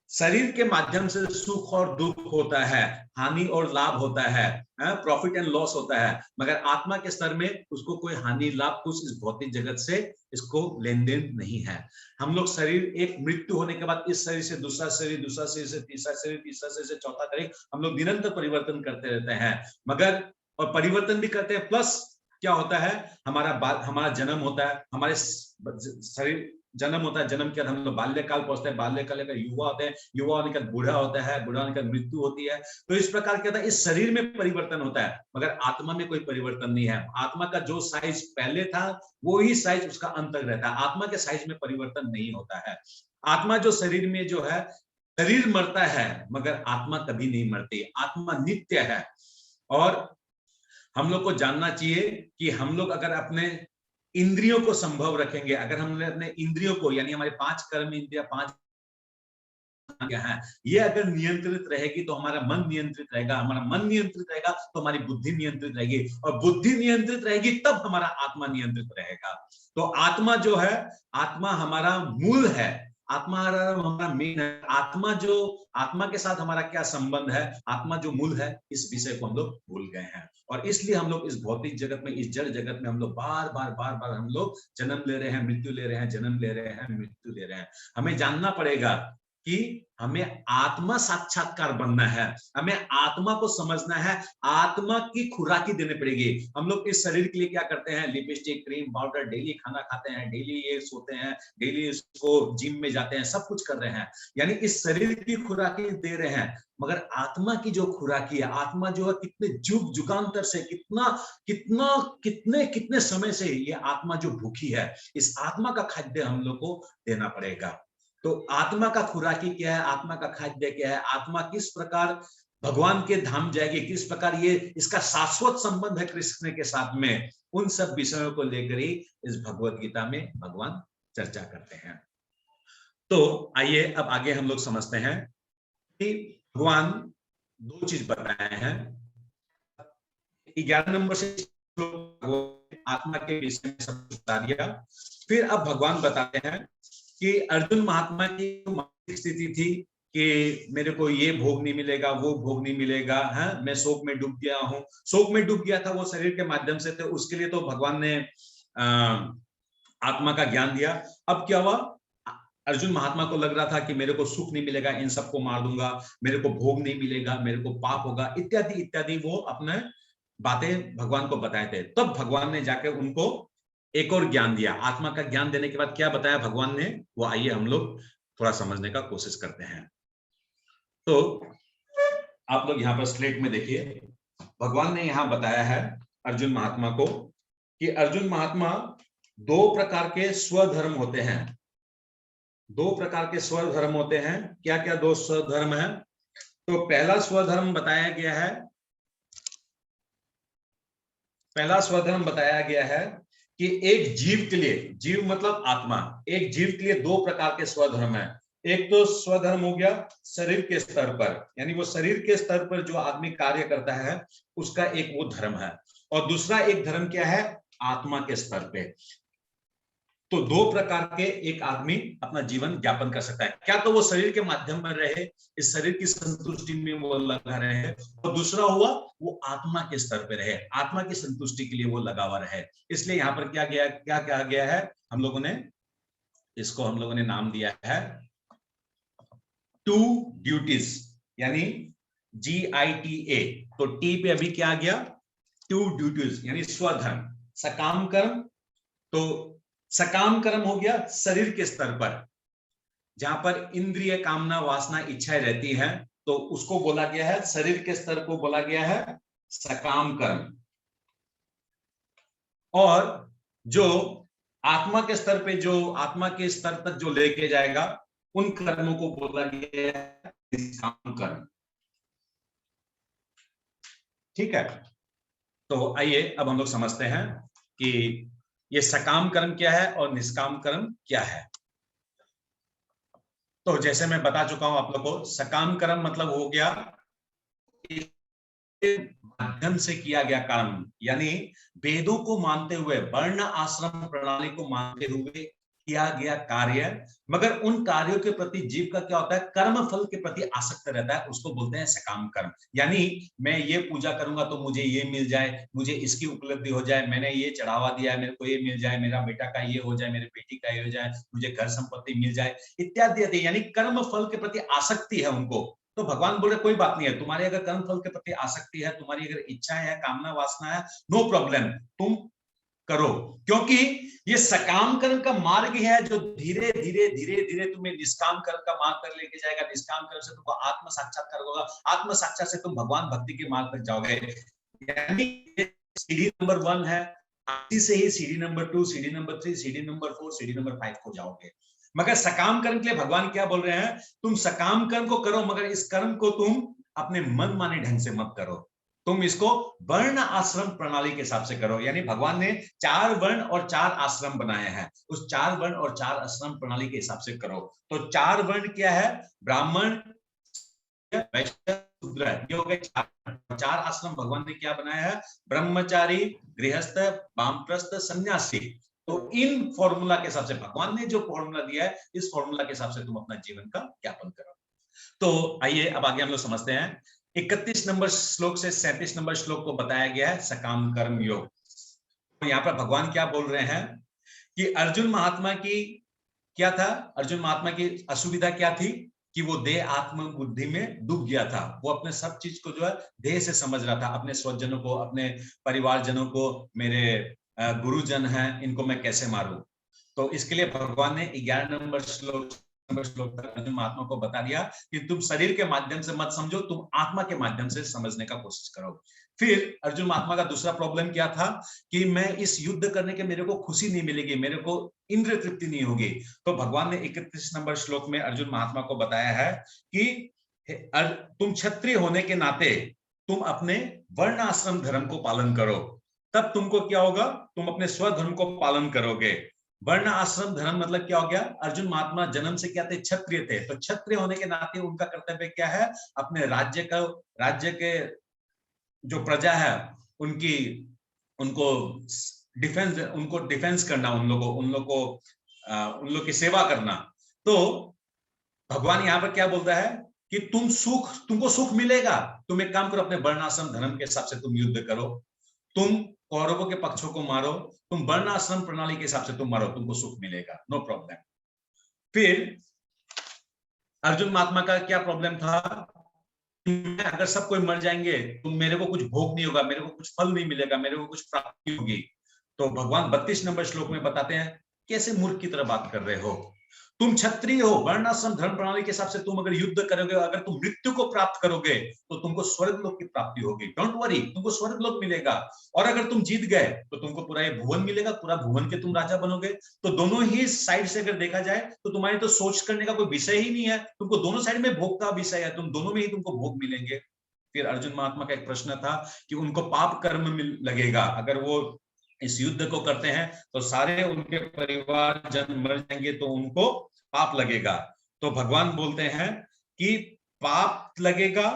शरीर के माध्यम से सुख और दुख होता है, हानि और लाभ होता है, प्रॉफिट एंड लॉस होता है, मगर आत्मा के स्तर में उसको कोई हानि लाभ कुछ इस भौतिक जगत से इसको लेन देन नहीं है। हम लोग शरीर, एक मृत्यु होने के बाद इस शरीर से दूसरा शरीर, दूसरा शरीर से तीसरा शरीर, तीसरा शरीर से चौथा शरीर, हम लोग निरंतर परिवर्तन करते रहते हैं। मगर और परिवर्तन भी करते हैं, प्लस क्या होता है, हमारा जन्म होता है, हमारे शरीर जन्म होता है, जन्म के बाद हम लोग बाल्यकाल पहुंचते हैं, बाल्यकाल का युवा होते हैं, युवा होने के बाद बूढ़ा होता है, बूढ़ा होने के बाद मृत्यु होती है। तो इस प्रकार क्या होता है, इस शरीर में परिवर्तन होता है, मगर आत्मा में कोई परिवर्तन नहीं है। आत्मा का जो साइज पहले था वो ही साइज उसका अंत तक रहता है। आत्मा के साइज में परिवर्तन नहीं होता है। आत्मा जो शरीर में जो है, शरीर मरता है मगर आत्मा कभी नहीं मरती, आत्मा नित्य है। और हम लोग को जानना चाहिए कि हम लोग अगर अपने इंद्रियों को संभव रखेंगे, अगर हमने अपने इंद्रियों को, यानी हमारे 5 कर्म इंद्रिया, 5 क्या है, ये अगर नियंत्रित रहेगी तो हमारा मन नियंत्रित रहेगा, हमारा मन नियंत्रित रहेगा तो हमारी बुद्धि नियंत्रित रहेगी, और बुद्धि नियंत्रित रहेगी तब हमारा आत्मा नियंत्रित रहेगा। तो आत्मा जो है, आत्मा हमारा मूल है, आत्मा हमारा मेन है। आत्मा के साथ हमारा क्या संबंध है, आत्मा जो मूल है, इस विषय को हम लोग भूल गए हैं। और इसलिए हम लोग इस भौतिक जगत में, इस जड़ जगत में हम लोग बार बार हम लोग जन्म ले रहे हैं, मृत्यु ले रहे हैं, जन्म ले रहे हैं, मृत्यु ले रहे हैं। हमें जानना पड़ेगा कि हमें आत्मा साक्षात्कार बनना है, हमें आत्मा को समझना है, आत्मा की खुराकी देनी पड़ेगी। हम लोग इस शरीर के लिए क्या करते हैं, लिपस्टिक, क्रीम, पाउडर, डेली खाना खाते हैं, डेली ये सोते हैं, डेली इसको जिम में जाते हैं, सब कुछ कर रहे हैं, यानी इस शरीर की खुराकी दे रहे हैं। मगर आत्मा की जो खुराकी है, आत्मा जो है कितने जुगांतर से, कितने समय से ये आत्मा जो भूखी है, इस आत्मा का खाद्य हम लोग को देना पड़ेगा। तो आत्मा का खुराकी क्या है, आत्मा का खाद्य क्या है, आत्मा किस प्रकार भगवान के धाम जाएगी, किस प्रकार ये इसका शाश्वत संबंध है कृष्ण के साथ में, उन सब विषयों को लेकर ही इस भगवत गीता में भगवान चर्चा करते हैं। तो आइए अब आगे हम लोग समझते हैं कि भगवान 2 चीज बताए हैं। 11 नंबर से आत्मा के विषय में सब बता दिया। फिर अब भगवान बताते हैं कि अर्जुन महात्मा की मानसिक स्थिति थी कि मेरे को ये भोग नहीं मिलेगा, वो भोग नहीं मिलेगा, है मैं शोक में डूब गया हूं। शोक में डूब गया था वो शरीर के माध्यम से, तो उसके लिए तो भगवान ने आत्मा का ज्ञान दिया। अब क्या हुआ, अर्जुन महात्मा को लग रहा था कि मेरे को सुख नहीं मिलेगा, इन सबको मार दूंगा, मेरे को भोग नहीं मिलेगा, मेरे को पाप होगा, इत्यादि इत्यादि वो अपने बातें भगवान को बताए थे। तब भगवान ने जाकर उनको एक और ज्ञान दिया। आत्मा का ज्ञान देने के बाद क्या बताया भगवान ने, वो आइए हम लोग थोड़ा समझने का कोशिश करते हैं। तो आप लोग यहाँ पर स्लेट में देखिए, भगवान ने यहाँ बताया है अर्जुन महात्मा को कि अर्जुन महात्मा, दो प्रकार के स्वधर्म होते हैं। दो प्रकार के स्वधर्म होते हैं। क्या क्या दो स्वधर्म है? तो पहला स्वधर्म बताया गया है, पहला स्वधर्म बताया गया है कि एक जीव के लिए, जीव मतलब आत्मा, एक जीव के लिए दो प्रकार के स्वधर्म है। एक तो स्वधर्म हो गया शरीर के स्तर पर, यानी वो शरीर के स्तर पर जो आदमी कार्य करता है उसका एक वो धर्म है, और दूसरा एक धर्म क्या है, आत्मा के स्तर पे। तो दो प्रकार के एक आदमी अपना जीवन यापन कर सकता है। क्या तो वो शरीर के माध्यम में रहे, इस शरीर की संतुष्टि में वो लगा रहे, और दूसरा हुआ वो आत्मा के स्तर पे रहे, आत्मा की संतुष्टि के लिए वो लगा हुआ रहे। इसलिए यहाँ पर क्या कहा गया है, हम लोगों ने नाम दिया है टू ड्यूटीज, यानी GITA। तो टी पे अभी क्या आ गया, टू ड्यूटीज, यानी स्वधर्म, सकाम कर्म। तो सकाम कर्म हो गया शरीर के स्तर पर, जहां पर इंद्रिय, कामना, वासना, इच्छाएं रहती हैं, तो उसको बोला गया है, शरीर के स्तर को बोला गया है सकाम कर्म। और जो आत्मा के स्तर पे, जो आत्मा के स्तर तक जो लेके जाएगा, उन कर्मों को बोला गया है निष्काम कर्म। ठीक है, तो आइए अब हम लोग समझते हैं कि ये सकाम कर्म क्या है और निष्काम कर्म क्या है। तो जैसे मैं बता चुका हूं आप लोग को, सकाम कर्म मतलब हो गया माध्यम से किया गया कर्म, यानी वेदों को मानते हुए, वर्ण आश्रम प्रणाली को मानते हुए किया गया कार्य, मगर उन कार्यों के प्रति जीव का क्या होता है, कर्म फल के प्रति आसक्त रहता है, उसको बोलते हैं सकाम कर्म। यानी मैं ये पूजा करूंगा तो मुझे ये मिल जाए, मुझे इसकी उपलब्धि हो जाए, मैंने ये चढ़ावा दिया है, मेरे को ये मिल जाए, मेरा बेटा का ये हो जाए, मेरे बेटी का ये हो जाए, मुझे घर संपत्ति मिल जाए, इत्यादि। यानी कर्म फल के प्रति आसक्ति है उनको। तो भगवान बोले कोई बात नहीं है, तुम्हारी अगर कर्म फल के प्रति आसक्ति है, तुम्हारी अगर इच्छाएं है, कामना वासना है, नो प्रॉब्लम, तुम करो, क्योंकि ये सकाम कर्म का मार्ग है जो धीरे धीरे धीरे धीरे तुम्हें निष्काम कर्म का मार्ग पर लेके जाएगा। निष्काम कर्म से तुमको आत्म साक्षात्कार होगा, आत्म साक्षात से तुम भगवान भक्ति के मार्ग पर जाओगे। यानी सीढ़ी नंबर 1 है, इसी से ही सीढ़ी नंबर 2, सीढ़ी नंबर 3, सीढ़ी नंबर 4, सीढ़ी नंबर 5 को जाओगे। मगर सकाम कर्म के लिए भगवान क्या बोल रहे हैं, तुम सकाम कर्म को करो, मगर इस कर्म को तुम अपने मन माने ढंग से मत करो, तुम इसको वर्ण आश्रम प्रणाली के हिसाब से करो। यानी भगवान ने 4 वर्ण और 4 आश्रम बनाए हैं, उस 4 वर्ण और 4 आश्रम प्रणाली के हिसाब से करो। तो 4 वर्ण क्या है, ब्राह्मण, वैश्य, शूद्र, ये हो गए 4 आश्रम भगवान ने क्या बनाया है, ब्रह्मचारी, गृहस्थ, वामप्रस्थ, सन्यासी। तो इन फॉर्मूला के हिसाब से भगवान ने जो फॉर्मूला दिया है, इस फॉर्मूला के हिसाब से तुम अपना जीवन का यापन करो। तो आइए अब आगे हम लोग समझते हैं। 31 नंबर श्लोक से 37 नंबर श्लोक को बताया गया है सकाम कर्म योग। तो यहाँ पर भगवान क्या बोल रहे हैं कि अर्जुन महात्मा की क्या था, अर्जुन महात्मा की असुविधा क्या थी कि वो देह आत्म बुद्धि में डूब गया था। वो अपने सब चीज को जो है देह से समझ रहा था, अपने स्वजनों को, अपने परिवारजनों को, मेरे गुरुजन हैं, इनको मैं कैसे मारूं। तो इसके लिए भगवान ने 11 नंबर श्लोक तक अर्जुन महात्मा को बता दिया कि तुम शरीर के माध्यम से मत समझो, तुम आत्मा के माध्यम से समझने का कोशिश करो। फिर अर्जुन महात्मा का दूसरा प्रॉब्लम क्या था कि मैं इस युद्ध करने के मेरे को खुशी नहीं मिलेगी, मेरे को इंद्रिय तृप्ति नहीं होगी। तो भगवान ने 31 नंबर श्लोक में अर्जुन महात्मा को बताया है कि तुम क्षत्रिय होने के नाते तुम अपने वर्ण आश्रम धर्म को पालन करो, तब तुमको क्या होगा, तुम अपने स्वधर्म को पालन करोगे। वर्ण आश्रम धर्म मतलब क्या हो गया, अर्जुन महात्मा जन्म से क्या थे, क्षत्रिय थे। तो क्षत्रिय होने के नाते उनका कर्तव्य क्या है, अपने राज्य के जो प्रजा है उनको डिफेंस करना, उन लोगों की सेवा करना। तो भगवान यहाँ पर क्या बोलता है कि तुमको सुख मिलेगा, तुम एक काम करो, अपने वर्णाश्रम धर्म के हिसाब से तुम युद्ध करो। तुम कौरवों के पक्षों को मारो, तुम वर्ण आश्रम प्रणाली के हिसाब से तुम मारो, तुमको सुख मिलेगा, नो प्रॉब्लम। फिर अर्जुन महात्मा का क्या प्रॉब्लम था, अगर सब कोई मर जाएंगे तो मेरे को कुछ भोग नहीं होगा, मेरे को कुछ फल नहीं मिलेगा, मेरे को कुछ प्राप्ति होगी। तो भगवान 32 नंबर श्लोक में बताते हैं, कैसे मूर्ख की तरह बात कर रहे हो, तुम क्षत्रिय हो, वर्णाश्रम धर्म प्रणाली के हिसाब से तुम अगर युद्ध करोगे, अगर तुम मृत्यु को प्राप्त करोगे तो तुमको स्वर्ग लोक की प्राप्ति होगी, डोंट वरी, तुमको स्वर्ग लोक मिलेगा। और अगर तुम जीत गए तो तुमको पूरा ये भुवन मिलेगा, पूरा भुवन के तुम राजा बनोगे। तो दोनों ही साइड से अगर देखा जाए तो तुम्हारी तो सोच करने का कोई विषय ही नहीं है, तुमको दोनों साइड में भोग का विषय है, तुम दोनों में ही तुमको भोग मिलेंगे। फिर अर्जुन महात्मा का एक प्रश्न था कि उनको पाप कर्म में लगेगा, अगर वो इस युद्ध को करते हैं तो सारे उनके परिवार जन मर जाएंगे, तो उनको पाप लगेगा। तो भगवान बोलते हैं कि पाप लगेगा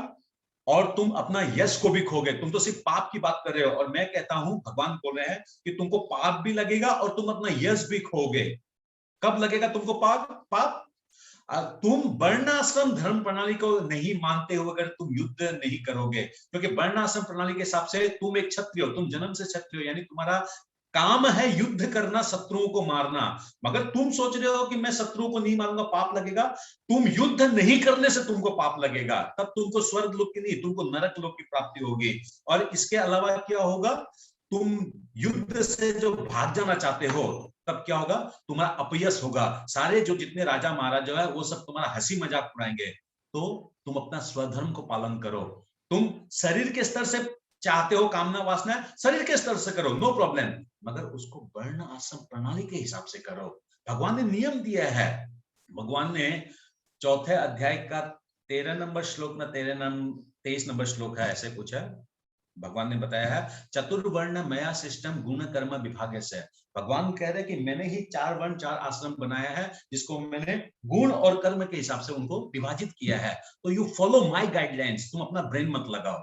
और तुम अपना यश को भी खोगे, तुम तो सिर्फ पाप की बात कर रहे हो, और मैं कहता हूं, भगवान बोल रहे हैं कि तुमको पाप भी लगेगा और तुम अपना यश भी खोगे। कब लगेगा तुमको पाप? तुम वर्णाश्रम धर्म प्रणाली को नहीं मानते हो, अगर तुम युद्ध नहीं करोगे, क्योंकि वर्णाश्रम प्रणाली के हिसाब से तुम एक क्षत्रिय हो, तुम जन्म से क्षत्रिय हो, यानी तुम्हारा काम है युद्ध करना, शत्रुओं को मारना। मगर तुम सोच रहे हो कि मैं शत्रुओं को नहीं मारूंगा, पाप लगेगा। तुम युद्ध नहीं करने से तुमको पाप लगेगा, तब तुमको स्वर्ग लोक की नहीं, तुमको नरक लोक की प्राप्ति होगी। और इसके अलावा क्या होगा, तुम युद्ध से जो भाग जाना चाहते हो, तब क्या होगा, तुम्हारा अपयश होगा, सारे जो जितने राजा महाराजा है वो सब तुम्हारा हंसी मजाक उड़ाएंगे। तो तुम अपना स्वधर्म को पालन करो। तुम शरीर के स्तर से चाहते हो, कामना वासना शरीर के स्तर से करो, नो प्रॉब्लम, मगर उसको वर्ण आश्रम प्रणाली के हिसाब से करो। भगवान ने नियम दिया है। भगवान ने चौथे अध्याय का 13 नंबर श्लोक में 23 नंबर श्लोक है, ऐसे कुछ है, भगवान ने बताया है, चतुर्वर्ण मया सिस्टम गुण कर्म विभाग से। भगवान कह रहे हैं कि मैंने ही 4 वर्ण 4 आश्रम बनाया है, जिसको मैंने गुण और कर्म के हिसाब से उनको विभाजित किया है। तो यू फॉलो माय गाइडलाइंस, तुम अपना ब्रेन मत लगाओ।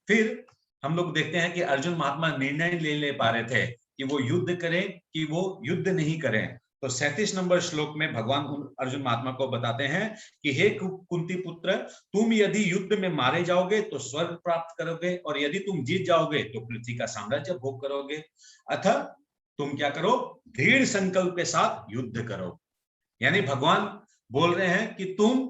फिर हम लोग देखते हैं कि अर्जुन महात्मा निर्णय ले पा रहे थे कि वो युद्ध करें कि वो युद्ध नहीं करें। तो 37 नंबर श्लोक में भगवान अर्जुन महात्मा को बताते हैं कि हे कुंती पुत्र, तुम यदि युद्ध में मारे जाओगे तो स्वर्ग प्राप्त करोगे, और यदि तुम जीत जाओगे तो पृथ्वी का साम्राज्य भोग करोगे। अतः तुम क्या करो, दृढ़ संकल्प के साथ युद्ध करो। यानी भगवान बोल रहे हैं कि तुम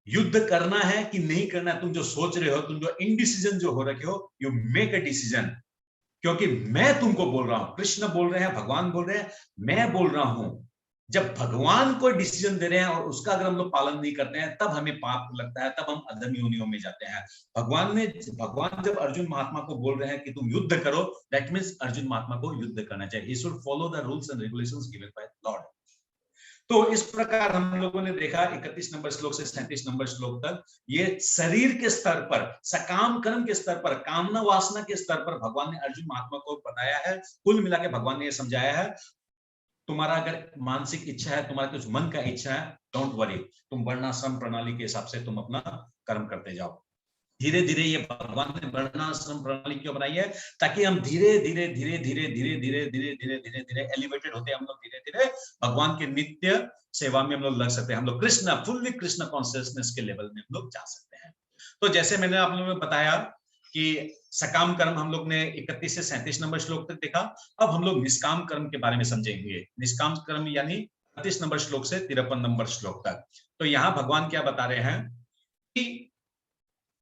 युद्ध करना है कि नहीं करना है, तुम जो सोच रहे हो, तुम जो इनडिसीजन जो हो रखे हो, यू मेक अ डिसीजन, क्योंकि मैं तुमको बोल रहा हूं, कृष्ण बोल रहे हैं, भगवान बोल रहे हैं, मैं बोल रहा हूं। जब भगवान को डिसीजन दे रहे हैं और उसका अगर हम लोग पालन नहीं करते हैं, तब हमें पाप लगता है, तब हम अधम योनियों में जाते हैं। भगवान जब अर्जुन महात्मा को बोल रहे हैं कि तुम युद्ध करो, दैट मीन्स अर्जुन महात्मा को युद्ध करना चाहिए। He should follow the rules and regulations given by Lord. तो इस प्रकार हम लोगों ने देखा 31 नंबर श्लोक से 37 नंबर श्लोक तक, ये शरीर के स्तर पर, सकाम कर्म के स्तर पर, कामना वासना के स्तर पर भगवान ने अर्जुन महात्मा को बताया है। कुल मिला के भगवान ने ये समझाया है, तुम्हारा अगर मानसिक इच्छा है, तुम्हारा कुछ मन का इच्छा है, डोंट वरी, तुम वर्णाश्रम प्रणाली के हिसाब से तुम अपना कर्म करते जाओ। धीरे धीरे ये भगवान ने वर्णाश्रम प्रणाली क्यों बनाई है, ताकि हम धीरे धीरे धीरे धीरे धीरे धीरे धीरे धीरे धीरे धीरे एलिवेटेड होते हैं, हम लोग धीरे धीरे भगवान के नित्य सेवा में हम लोग लग सकते हैं, हम लोग कृष्ण फुल्ली कृष्ण कॉन्शियसनेस के लेवल में हम लोग जा सकते हैं। तो जैसे मैंने आप लोगों को बताया कि सकाम कर्म हम लोग ने 31 से 37 नंबर श्लोक तक देखा। अब हम लोग निष्काम कर्म के बारे में समझेंगे। निष्काम कर्म यानी 32 नंबर श्लोक से 53 नंबर श्लोक तक। तो यहाँ भगवान क्या बता रहे हैं कि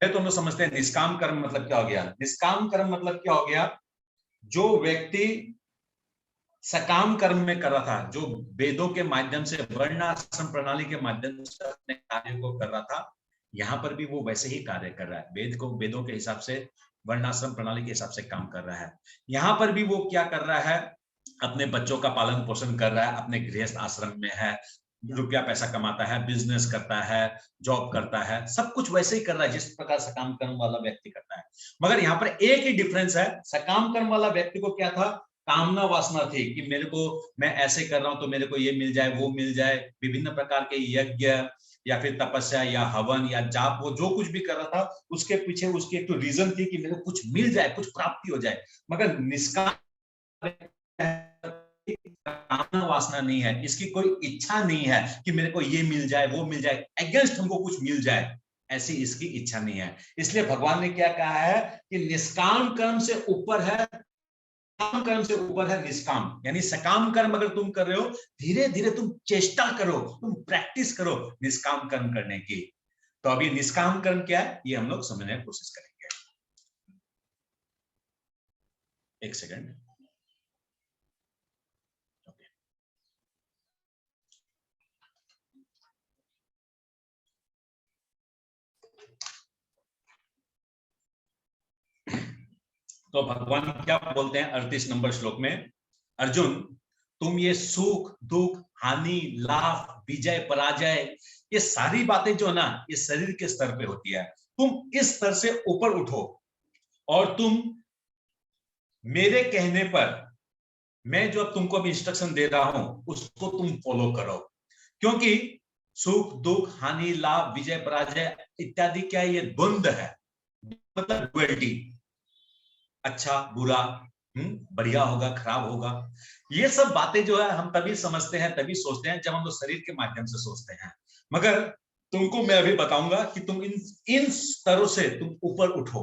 तो हम लोग समझते हैं निष्काम कर्म मतलब क्या हो गया। निष्काम कर्म मतलब क्या हो गया, जो व्यक्ति सकाम कर्म में कर रहा था, जो वेदों के माध्यम से, वर्णाश्रम प्रणाली के माध्यम से अपने कार्य को कर रहा था, यहाँ पर भी वो वैसे ही कार्य कर रहा है, वेदों के हिसाब से, वर्णाश्रम प्रणाली के हिसाब से काम कर रहा है। यहाँ पर भी वो क्या कर रहा है, अपने बच्चों का पालन पोषण कर रहा है, अपने गृहस्थ आश्रम में है, रुपया पैसा कमाता है, बिजनेस करता है, जॉब करता है, सब कुछ वैसे ही कर रहा है जिस प्रकार सकाम कर्म वाला व्यक्ति करता है। मगर यहाँ पर एक ही डिफरेंस है, सकाम कर्म वाला व्यक्ति को क्या था, कामना वासना थी कि मैं ऐसे कर रहा हूं तो मेरे को ये मिल जाए, वो मिल जाए, विभिन्न प्रकार के यज्ञ या फिर तपस्या या हवन या जाप, वो जो कुछ भी कर रहा था उसके पीछे उसकी एक तो रीजन थी कि मेरे को कुछ मिल जाए, कुछ प्राप्ति हो जाए। मगर निष्काम कामना वासना नहीं है, इसकी कोई इच्छा नहीं है कि मेरे को ये मिल जाए, वो मिल जाए, अगेंस्ट हमको कुछ मिल जाए, ऐसी इसकी इच्छा नहीं है। इसलिए भगवान ने क्या कहा है कि निष्काम कर्म से ऊपर है काम कर्म से ऊपर है निष्काम, यानी सकाम कर्म अगर तुम कर रहे हो, धीरे धीरे तुम चेष्टा करो, तुम प्रैक्टिस करो निष्काम कर्म करने की। तो अभी निष्काम कर्म क्या है ये हम लोग समझने की कोशिश करेंगे। एक सेकंड। तो भगवान क्या बोलते हैं 38 नंबर श्लोक में, अर्जुन तुम ये सुख दुख हानि लाभ विजय पराजय ये सारी बातें जो है ना ये शरीर के स्तर पे होती है, तुम इस स्तर से ऊपर उठो और तुम मेरे कहने पर मैं जो अब तुमको अभी इंस्ट्रक्शन दे रहा हूं उसको तुम फॉलो करो। क्योंकि सुख दुख हानि लाभ विजय पराजय इत्यादि क्या ये द्वंद्व है, मतलब डुअलिटी, अच्छा बुरा, बढ़िया होगा खराब होगा, ये सब बातें जो है हम तभी समझते हैं तभी सोचते हैं जब हम लोग शरीर के माध्यम से सोचते हैं। मगर तुमको मैं अभी बताऊंगा कि तुम इन स्तरों से तुम ऊपर उठो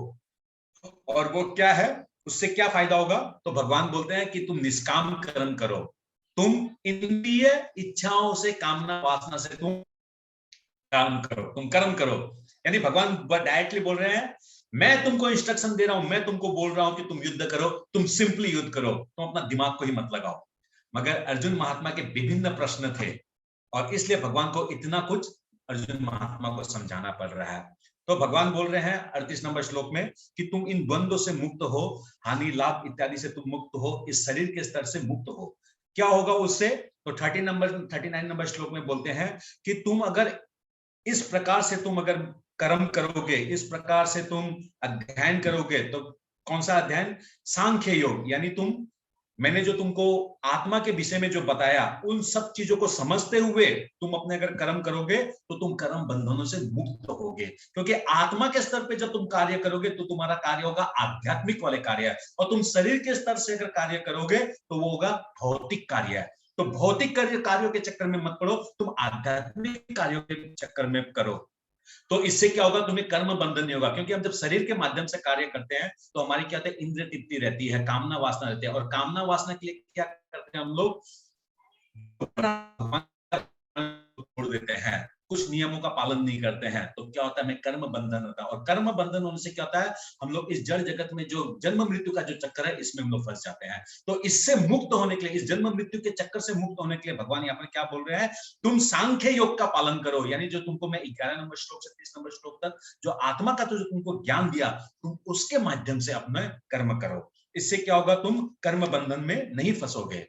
और वो क्या है, उससे क्या फायदा होगा। तो भगवान बोलते हैं कि तुम निष्काम कर्म करो, तुम इंद्रिय इच्छाओं से कामना वासना से तुम काम करो, तुम कर्म करो। यानी भगवान डायरेक्टली बोल रहे हैं मैं तुमको इंस्ट्रक्शन दे रहा हूं, मैं तुमको बोल रहा हूं कि तुम युद्ध करो, तुम सिंपली युद्ध करो, तुम अपना दिमाग को ही मत लगाओ। मगर अर्जुन महात्मा के विभिन्न प्रश्न थे और इसलिए भगवान को इतना कुछ अर्जुन महात्मा को समझाना पड़ रहा है। तो भगवान बोल रहे हैं 38 नंबर श्लोक में कि तुम इन द्वंद्वों से मुक्त हो, हानि लाभ इत्यादि से तुम मुक्त हो, इस शरीर के स्तर से मुक्त हो। क्या होगा उससे, तो 39 नंबर श्लोक में बोलते हैं कि तुम अगर इस प्रकार से तुम अगर कर्म करोगे, इस प्रकार से तुम अध्ययन करोगे, तो कौन सा अध्ययन, सांख्य योग, यानी तुम मैंने जो तुमको आत्मा के विषय में जो बताया उन सब चीजों को समझते हुए तुम अपने अगर कर्म करोगे तो तुम कर्म बंधनों से मुक्त होगे। क्योंकि आत्मा के स्तर पे जब तुम कार्य करोगे तो तुम्हारा कार्य होगा आध्यात्मिक वाले कार्य, और तुम शरीर के स्तर से अगर कार्य करोगे तो वो होगा भौतिक कार्य। तो भौतिक कार्यों के चक्कर में मत पड़ो, तुम आध्यात्मिक कार्यों के चक्कर में करो। तो इससे क्या होगा, तुम्हें कर्म बंधन नहीं होगा। क्योंकि हम जब शरीर के माध्यम से कार्य करते हैं तो हमारी क्या होता है, इंद्रिय तृप्ति रहती है, कामना वासना रहती है, और कामना वासना के लिए क्या करते हैं हम लोग, छोड़ देते हैं, कुछ नियमों का पालन नहीं करते हैं, तो क्या होता है, हमें कर्म बंधन होता है। और कर्म बंधन होने से क्या होता है, हम लोग इस जड़ जगत में जो जन्म मृत्यु का जो चक्कर है इसमें हम लोग फंस जाते हैं। तो इससे मुक्त होने के लिए, इस जन्म मृत्यु के चक्कर से मुक्त होने के लिए भगवान यहाँ पर क्या बोल रहे हैं, तुम सांख्य योग का पालन करो। यानी जो तुमको मैं 11 नंबर श्लोक से 30 नंबर श्लोक तक जो आत्मा का जो तुमको ज्ञान दिया, तुम उसके माध्यम से अपना कर्म करो। इससे क्या होगा, तुम कर्म बंधन में नहीं फंसोगे।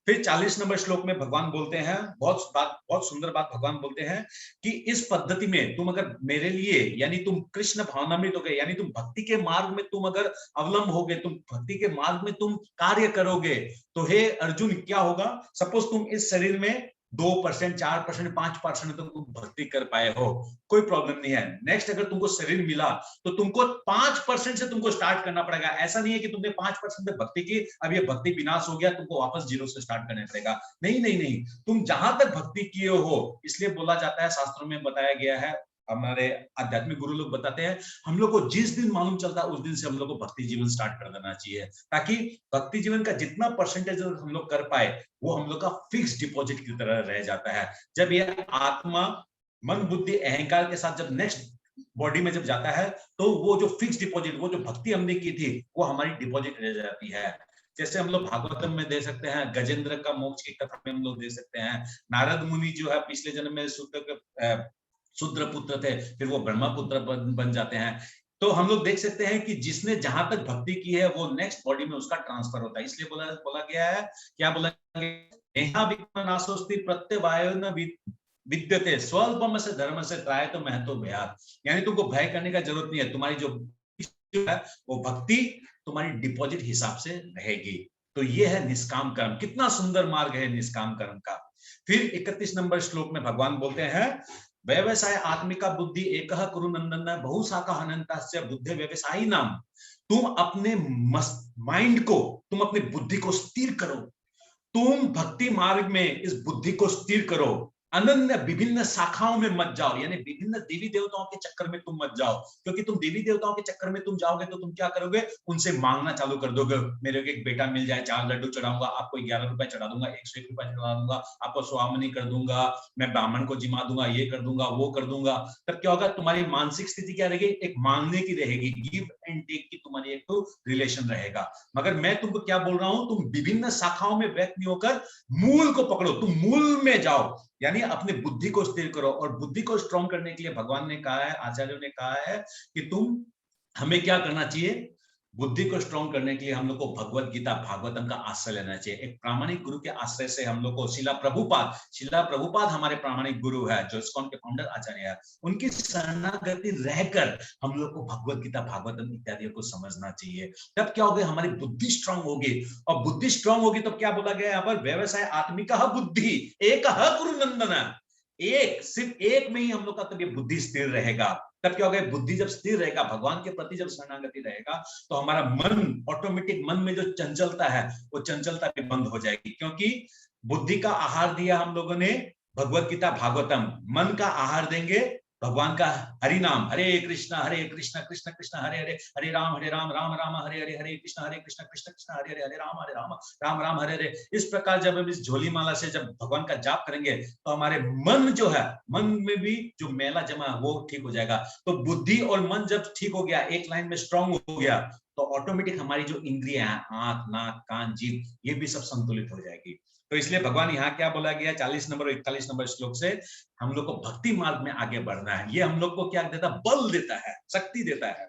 फिर 40 नंबर श्लोक में भगवान बोलते हैं, बहुत सुंदर बात भगवान बोलते हैं कि इस पद्धति में तुम अगर मेरे लिए, यानी तुम कृष्ण भावनामृत हो गए, यानी तुम भक्ति के मार्ग में तुम अगर अवलंब हो गए, तुम भक्ति के मार्ग में तुम कार्य करोगे, तो हे अर्जुन क्या होगा, सपोज तुम इस शरीर में 2%, 4%, 5% तो तुम भक्ति कर पाए हो, कोई प्रॉब्लम नहीं है। नेक्स्ट अगर तुमको शरीर मिला तो तुमको 5% से तुमको स्टार्ट करना पड़ेगा। ऐसा नहीं है कि तुमने 5% में भक्ति की, अब ये भक्ति विनाश हो गया, तुमको वापस जीरो से स्टार्ट करना पड़ेगा। नहीं नहीं नहीं, तुम जहां तक भक्ति किए हो, इसलिए बोला जाता है, शास्त्रों में बताया गया है, हमारे आध्यात्मिक गुरु लोग बताते हैं, हम लोग को जिस दिन मालूम चलता है उस दिन से हम लोग को भक्ति जीवन स्टार्ट कर देना चाहिए, ताकि भक्ति जीवन का जितना परसेंटेज हम लोग कर पाए वो हम लोग का फिक्स डिपॉजिट की तरह रह जाता है। जब ये आत्मा मन बुद्धि अहंकार के साथ जब नेक्स्ट बॉडी में जब जाता है तो वो जो फिक्स डिपॉजिट, वो जो भक्ति हमने की थी वो हमारी डिपॉजिट रह जाती है। जैसे हम लोग भागवतम में दे सकते हैं, गजेंद्र का मोक्ष की कथा में हम लोग दे सकते हैं, नारद मुनि जो है पिछले जन्म में शूद्र पुत्र थे, फिर वो ब्रह्मा पुत्र बन जाते हैं। तो हम लोग देख सकते हैं कि जिसने जहां तक भक्ति की है वो नेक्स्ट बॉडी में उसका ट्रांसफर होता है। इसलिए बोला गया है, क्या बोला गया, विद्यते स्वल्पम से धर्म से त्राय तो महत्व भयात, यानी तुमको भय करने का जरूरत नहीं है, तुम्हारी जो है वो भक्ति तुम्हारी डिपॉजिट हिसाब से रहेगी। तो ये है निष्काम कर्म, कितना सुंदर मार्ग है निष्काम कर्म का। फिर 31 नंबर श्लोक में भगवान बोलते हैं, व्यवसाय आत्मिका बुद्धि एक कुरु नंदन बहुशाखा अनंतास्य बुद्धि व्यवसायी नाम। तुम अपने माइंड को, तुम अपनी बुद्धि को स्थिर करो, तुम भक्ति मार्ग में इस बुद्धि को स्थिर करो। अनन्य विभिन्न शाखाओं में मत जाओ, यानी विभिन्न देवी देवताओं के चक्कर में तुम मत जाओ, क्योंकि तुम देवी देवताओं के चक्कर में तुम जाओगे तो तुम क्या करोगे, उनसे मांगना चालू कर दोगे, मेरे को एक बेटा मिल जाए, 4 लड्डू चढ़ाऊंगा, आपको 11 रुपए चढ़ा दूंगा, 101 रुपए चढ़ा दूंगा, आपको स्वामनी कर दूंगा, मैं ब्राह्मण को जिमा दूंगा, ये कर दूंगा, वो कर दूंगा। तब क्या होगा, तुम्हारी मानसिक स्थिति क्या रहेगी, एक मांगने की रहेगी, गिव एंड टेक की तुम्हारी एक तो रिलेशन रहेगा। मगर मैं तुमको क्या बोल रहा हूं, तुम विभिन्न शाखाओं में व्यक्त नहीं होकर मूल को पकड़ो, तुम मूल में जाओ, यानी अपनी बुद्धि को स्थिर करो। और बुद्धि को स्ट्रांग करने के लिए भगवान ने कहा है, आचार्यों ने कहा है कि तुम, हमें क्या करना चाहिए, बुद्धि को स्ट्रांग करने के लिए हम लोग को भगवत गीता भागवतम का आश्रय लेना चाहिए। एक प्रामाणिक गुरु के आश्रय से हम लोग को शिला प्रभुपाद हमारे प्रामाणिक गुरु है, जो इस्कॉन के फाउंडर आचार्य है, उनकी शरणागति रहकर हम लोग को भगवत गीता भागवतम इत्यादि को समझना चाहिए। तब क्या होगा, हमारी बुद्धि स्ट्रांग होगी, और बुद्धि स्ट्रांग होगी तब क्या बोला गया यहाँ पर, व्यवसाय आत्मिका बुद्धि एक कुरु नंदन, एक, सिर्फ एक में ही हम लोग का तब ये बुद्धि स्थिर रहेगा। तब क्या होगा, बुद्धि जब स्थिर रहेगा, भगवान के प्रति जब शरणागति रहेगा, तो हमारा मन ऑटोमेटिक, मन में जो चंचलता है वो चंचलता भी बंद हो जाएगी, क्योंकि बुद्धि का आहार दिया हम लोगों ने भगवत गीता भागवतम, मन का आहार देंगे भगवान का हरि नाम, हरे कृष्णा कृष्ण कृष्ण हरे हरे, हरे राम राम राम हरे हरे, हरे कृष्ण कृष्ण कृष्ण हरे हरे, हरे राम राम राम हरे हरे। इस प्रकार जब हम इस झोली माला से जब भगवान का जाप करेंगे तो हमारे मन जो है, मन में भी जो मैला जमा है वो ठीक हो जाएगा। तो बुद्धि और मन जब ठीक हो गया, एक लाइन में स्ट्रांग हो गया, तो ऑटोमेटिक हमारी जो इंद्रियां हैं, आंख नाक कान जीभ, ये भी सब संतुलित हो जाएगी। तो इसलिए भगवान यहाँ क्या बोला गया 40 नंबर और 41 नंबर श्लोक से, हम लोग को भक्ति मार्ग में आगे बढ़ना है। ये हम लोग को क्या देता, बल देता है, शक्ति देता है।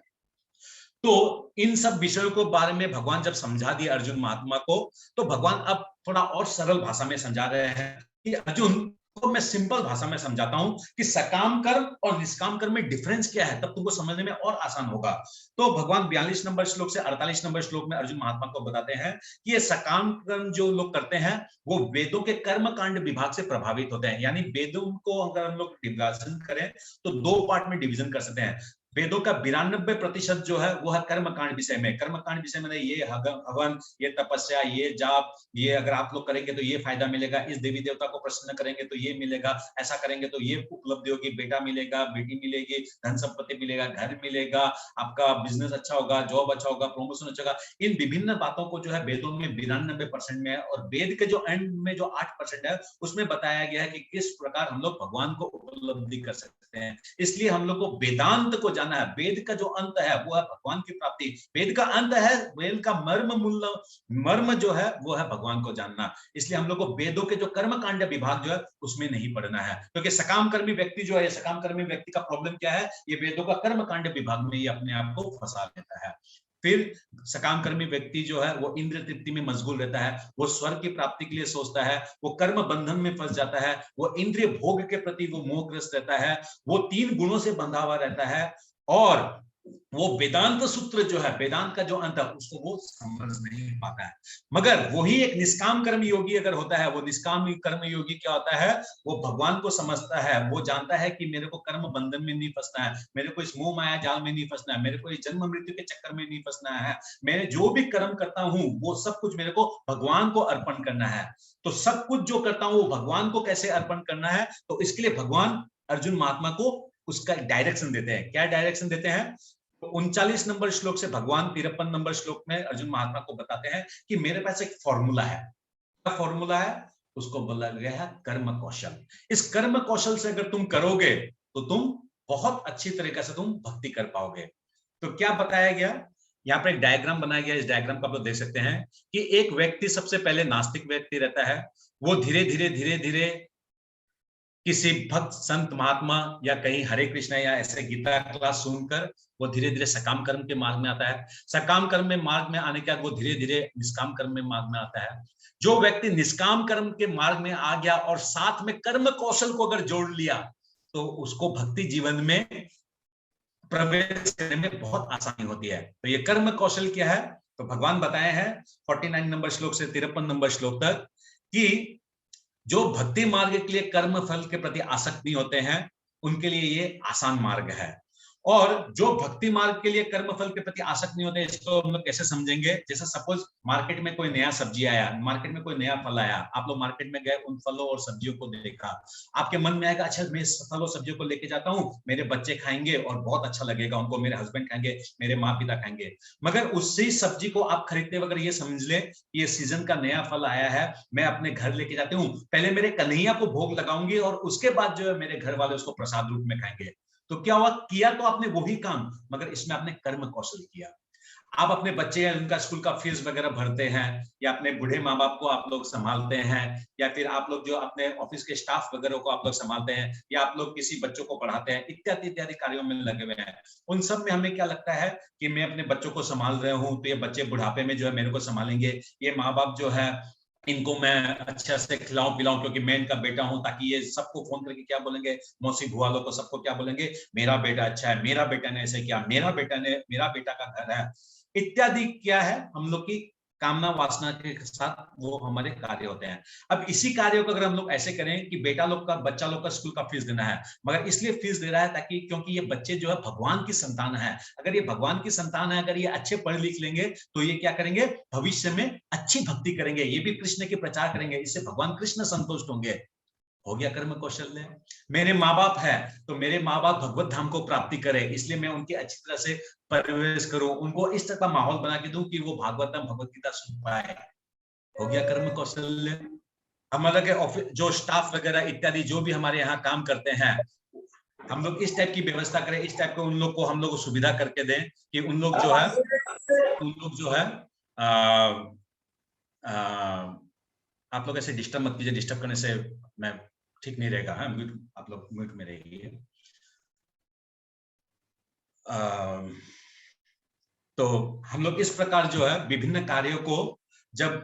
तो इन सब विषयों को बारे में भगवान जब समझा दिया अर्जुन महात्मा को, तो भगवान अब थोड़ा और सरल भाषा में समझा रहे हैं कि अर्जुन को मैं सिंपल भाषा में समझाता हूं कि सकाम कर्म और निष्काम कर्म में डिफरेंस क्या है, तब तुमको समझने में और आसान होगा। तो भगवान 42 नंबर श्लोक से 48 नंबर श्लोक में अर्जुन महात्मा को बताते हैं कि ये सकाम कर्म जो लोग करते हैं वो वेदों के कर्म कांड विभाग से प्रभावित होते हैं। यानी वेदों को अगर हम लोग डिविजन करें तो 2 पार्ट में डिवीजन कर सकते हैं। वेदों का 92% जो है वो है कर्मकांड विषय में। कर्मकांड विषय में ये हवन, ये तपस्या, ये जाप, ये अगर आप लोग करेंगे तो ये फायदा मिलेगा, इस देवी देवता को प्रसन्न करेंगे तो ये मिलेगा, ऐसा करेंगे तो ये उपलब्धि होगी, बेटा मिलेगा, बेटी मिलेगी, धन संपत्ति मिलेगा, घर मिलेगा, आपका बिजनेस अच्छा होगा, जॉब अच्छा होगा, प्रमोशन अच्छा होगा। इन विभिन्न बातों को जो है वेदों में 92% में है, और वेद के जो एंड में जो 8% है उसमें बताया गया है कि किस प्रकार हम लोग भगवान को उपलब्धि कर सकते हैं। इसलिए हम लोग को वेदांत को जानना है। वेद का जो अंत है वो है भगवान की प्राप्ति, वेद का अंत है, वेद का मर्म जो है वो है भगवान को जानना। इसलिए हम लोग को वेदों के जो कर्म कांड विभाग जो है उसमें नहीं पढ़ना है, क्योंकि सकाम कर्मी व्यक्ति जो है, सकाम कर्मी व्यक्ति का प्रॉब्लम क्या है, ये वेदों का कर्म कांड विभाग में ही अपने आप को फंसा लेता है। फिर सकाम कर्मी व्यक्ति जो है वो इंद्रिय तृप्ति में मशगूल रहता है, वो स्वर्ग की प्राप्ति के लिए सोचता है, वो कर्म बंधन में फंस जाता है, वो इंद्रिय भोग के प्रति वो मोहग्रस्त रहता है, वो 3 गुणों से बंधा हुआ रहता है, और वो वेदांत सूत्र जो है, वेदांत का जो अंत है उसको वो समझ नहीं पाता है। मगर वही एक निष्काम कर्म योगी अगर होता है, वो निष्काम कर्म योगी क्या होता है, वो भगवान को समझता है, वो जानता है कि मेरे को कर्म बंधन में नहीं फंसना है, मेरे को इस मोह माया जाल में नहीं फंसना है, मेरे को इस जन्म मृत्यु के चक्कर में नहीं फंसना है, मैं जो भी कर्म करता हूं वो सब कुछ मेरे को भगवान को अर्पण करना है। तो सब कुछ जो करता हूं वो भगवान को कैसे अर्पण करना है, तो इसके लिए भगवान अर्जुन महात्मा को उसका डायरेक्शन देते हैं। क्या डायरेक्शन देते हैं, तो 39 नंबर श्लोक से भगवान 53 नंबर श्लोक में अर्जुन महात्मा को बताते हैं कि मेरे पास एक फॉर्मूला है। क्या फॉर्मूला है, उसको बोला गया है कर्म कौशल। इस कर्म कौशल से अगर तुम करोगे तो तुम बहुत अच्छी तरीके से तुम भक्ति कर पाओगे। तो क्या बताया गया, यहाँ पर एक डायग्राम बनाया गया, इस डायग्राम को आप लोग देख सकते हैं कि एक व्यक्ति सबसे पहले नास्तिक व्यक्ति रहता है, वो धीरे धीरे किसी भक्त संत महात्मा या कहीं हरे कृष्ण या ऐसे गीता क्लास सुनकर वो धीरे धीरे सकाम कर्म के मार्ग में आता है। सकाम कर्म में मार्ग में आने के बाद वो धीरे धीरे निष्काम कर्म में मार्ग में आता है। जो व्यक्ति निष्काम कर्म के मार्ग में आ गया और साथ में कर्म कौशल को अगर जोड़ लिया तो उसको भक्ति जीवन में प्रवेश करने में बहुत आसानी होती है। तो ये कर्म कौशल क्या है, तो भगवान बताए हैं 49 नंबर श्लोक से 53 नंबर श्लोक तक कि जो भक्ति मार्ग के लिए कर्म फल के प्रति आसक्त नहीं होते हैं उनके लिए ये आसान मार्ग है। और जो भक्ति मार्ग के लिए कर्म फल के प्रति आसक्त नहीं होते, इसको हम लोग कैसे समझेंगे? जैसे सपोज मार्केट में कोई नया सब्जी आया, मार्केट में कोई नया फल आया, आप लोग मार्केट में गए, उन फलों और सब्जियों को देखा, आपके मन में आएगा अच्छा मैं इस फल और सब्जियों को लेके जाता हूँ, मेरे बच्चे खाएंगे और बहुत अच्छा लगेगा उनको, मेरे हस्बैंड खाएंगे, मेरे माँ पिता खाएंगे। मगर उसी सब्जी को आप खरीदते वक्त ये समझ ले ये सीजन का नया फल आया है, मैं अपने घर लेके जाती हूँ, पहले मेरे कन्हैया को भोग लगाऊंगी और उसके बाद जो है मेरे घर वाले उसको प्रसाद रूप में खाएंगे। तो क्या हुआ? किया तो आपने वही काम, मगर इसमें आपने कर्म कौशल किया। आप अपने बच्चे हैं उनका स्कूल का फीस वगैरह भरते हैं, या अपने बूढ़े माँ बाप को आप लोग संभालते हैं, या फिर आप लोग जो अपने ऑफिस के स्टाफ वगैरह को आप लोग संभालते हैं, या आप लोग किसी बच्चों को पढ़ाते हैं, इत्यादि इत्यादि कार्यों में लगे हुए हैं। उन सब में हमें क्या लगता है कि मैं अपने बच्चों को संभाल रहा हूँ, तो ये बच्चे बुढ़ापे में जो है मेरे को संभालेंगे, ये माँ बाप जो है इनको मैं अच्छा से खिलाऊं पिलाऊं क्योंकि मैं इनका बेटा हूं, ताकि ये सबको फोन करके क्या बोलेंगे, मौसी बुआ लोग को सबको क्या बोलेंगे, मेरा बेटा अच्छा है, मेरा बेटा ने ऐसे किया, मेरा बेटा का घर है, इत्यादि क्या है हम लोग की कामना वासना के साथ वो हमारे कार्य होते हैं। अब इसी कार्य को अगर हम लोग ऐसे करें कि बच्चा लोग का स्कूल का फीस देना है, मगर इसलिए फीस दे रहा है ताकि क्योंकि ये बच्चे जो है भगवान की संतान है, अगर ये भगवान की संतान है, अगर ये अच्छे पढ़ लिख लेंगे तो ये क्या करेंगे, भविष्य में अच्छी भक्ति करेंगे, ये भी कृष्ण के प्रचार करेंगे, इससे भगवान कृष्ण संतुष्ट होंगे। हो गया कर्म कौशल्य। मेरे माँ बाप है तो मेरे माँ बाप भगवत धाम को प्राप्ति करे, इसलिए मैं उनकी अच्छी तरह से परवरिश करूं, उनको इस तरह का माहौल बना के दूं कि वो भागवतम भगवत गीता सुन पाए। हो गया कर्म कौशल्य। हमारा के ऑफिस जो स्टाफ वगैरह इत्यादि जो भी हमारे यहाँ काम करते हैं, हम लोग इस टाइप की व्यवस्था करें, इस टाइप के उन लोग को हम लोग सुविधा करके दें कि उन लोग जो है आ, आ, आप लोग ऐसे डिस्टर्ब मत कीजिए, डिस्टर्ब करने से मैं ठीक नहीं रहेगा। हाँ, म्यूट, आप लोग म्यूट में रहिए। तो हम लोग इस प्रकार जो है विभिन्न कार्यों को जब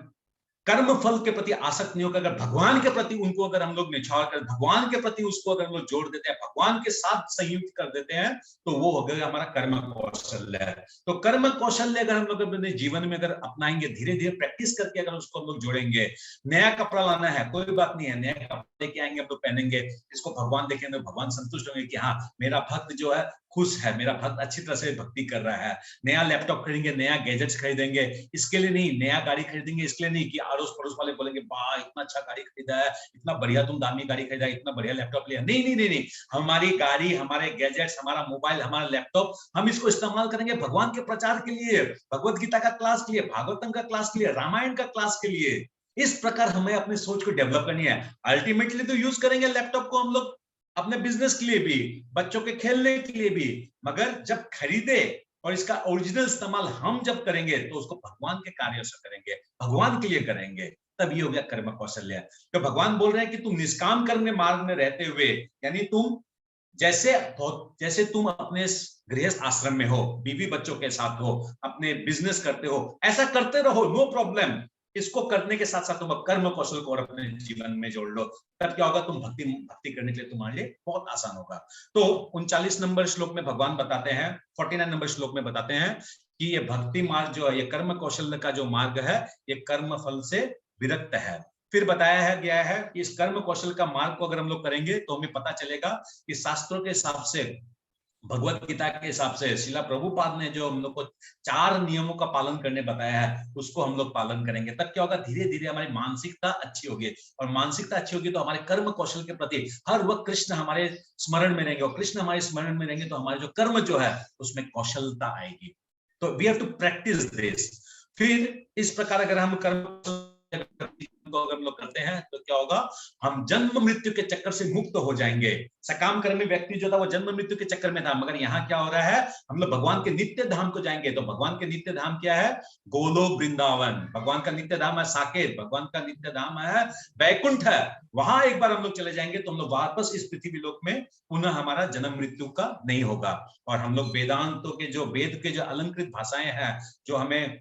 कर्म फल के प्रति आसक्त नहीं होकर अगर भगवान के प्रति उनको अगर हम लोग निछावर कर भगवान के प्रति उसको अगर हम लोग जोड़ देते हैं, भगवान के साथ संयुक्त कर देते हैं, तो वो हो गया हमारा कर्म कौशल्य है। तो कर्म कौशल्य अगर हम लोग अपने जीवन में अगर अपनाएंगे, धीरे धीरे प्रैक्टिस करके अगर उसको हम लोग जोड़ेंगे, नया कपड़ा लाना है कोई बात नहीं है, नया कपड़ा लेके आएंगे हम लोग पहनेंगे, इसको भगवान देखेंगे, भगवान संतुष्ट होंगे कि हाँ मेरा भक्त जो है खुश है, मेरा भक्त अच्छी तरह से भक्ति कर रहा है। नया लैपटॉप खरीदेंगे, नया गैजेट्स खरीदेंगे, इसके लिए नहीं, नया गाड़ी खरीदेंगे इसके लिए नहीं कि अड़ोस पड़ोस वाले बोलेंगे वाह इतना अच्छा गाड़ी खरीदा है, इतना बढ़िया तुम दामी गाड़ी खरीदा है, इतना बढ़िया लैपटॉप लिया। नहीं नहीं नहीं नहीं, हमारी गाड़ी, हमारे गैजेट्स, हमारा मोबाइल, हमारा लैपटॉप, हम इसको इस्तेमाल करेंगे भगवान के प्रचार के लिए, भगवत गीता का क्लास के लिए, भागवतम का क्लास के लिए, रामायण का क्लास के लिए। इस प्रकार हमें अपनी सोच को डेवलप करनी है। अल्टीमेटली तो यूज करेंगे लैपटॉप को हम लोग अपने बिजनेस के लिए भी, बच्चों के खेलने के लिए भी, मगर जब खरीदे और इसका ओरिजिनल इस्तेमाल हम जब करेंगे तो उसको भगवान के कार्यों से करेंगे, भगवान के लिए करेंगे, तब ये हो गया कर्म कौशल्य। तो भगवान बोल रहे हैं कि तुम निष्काम कर्म के मार्ग में रहते हुए, यानी तुम जैसे तुम अपने गृहस्थ आश्रम में हो, बीवी बच्चों के साथ हो, अपने बिजनेस करते हो, ऐसा करते रहो, नो प्रॉब्लम। इसको करने के साथ साथ तुम कर्म कौशल को और अपने जीवन में जोड़ लो, तब क्या होगा, तुम भक्ति करने के लिए तुम्हारे लिए बहुत आसान होगा। तो 39 नंबर श्लोक में भगवान बताते हैं, 49 नंबर श्लोक में बताते हैं कि ये भक्ति मार्ग जो है, ये कर्म कौशल का जो मार्ग है, ये कर्म फल से विरक्त है। फिर बताया है गया है कि इस कर्म कौशल का मार्ग को अगर हम लोग करेंगे तो हमें पता चलेगा कि शास्त्रों के हिसाब से, भगवत गीता के हिसाब से शिला प्रभुपाद ने जो हम लोग को 4 नियमों का पालन करने बताया है, उसको हम लोग पालन करेंगे, तब क्या होगा, धीरे धीरे हमारी मानसिकता अच्छी होगी, और मानसिकता अच्छी होगी तो हमारे कर्म कौशल के प्रति हर वक्त कृष्ण हमारे स्मरण में रहेंगे, और कृष्ण हमारे स्मरण में रहेंगे तो हमारे जो कर्म जो है उसमें कौशलता आएगी। तो we have to practise this. फिर इस प्रकार अगर हम कर्म अगर हम लोग करते हैं तो क्या होगा, हम जन्म मृत्यु के चक्कर से मुक्त हो जाएंगे। सकाम कर्मी व्यक्ति जो था वो जन्म मृत्यु के चक्कर में था, मगर यहाँ क्या हो रहा है, हम लोग भगवान के नित्य धाम को जाएंगे। तो भगवान के नित्य धाम क्या है, गोलोक वृंदावन, भगवान का नित्य धाम है साकेत, भगवान का नित्य धाम है वैकुंठ है, वहां एक बार हम लोग चले जाएंगे तो हम लोग वापस इस पृथ्वी लोक में पुनः हमारा जन्म मृत्यु का नहीं होगा। और हम लोग वेदांतों के जो वेद के जो अलंकृत भाषाएं हैं जो हमें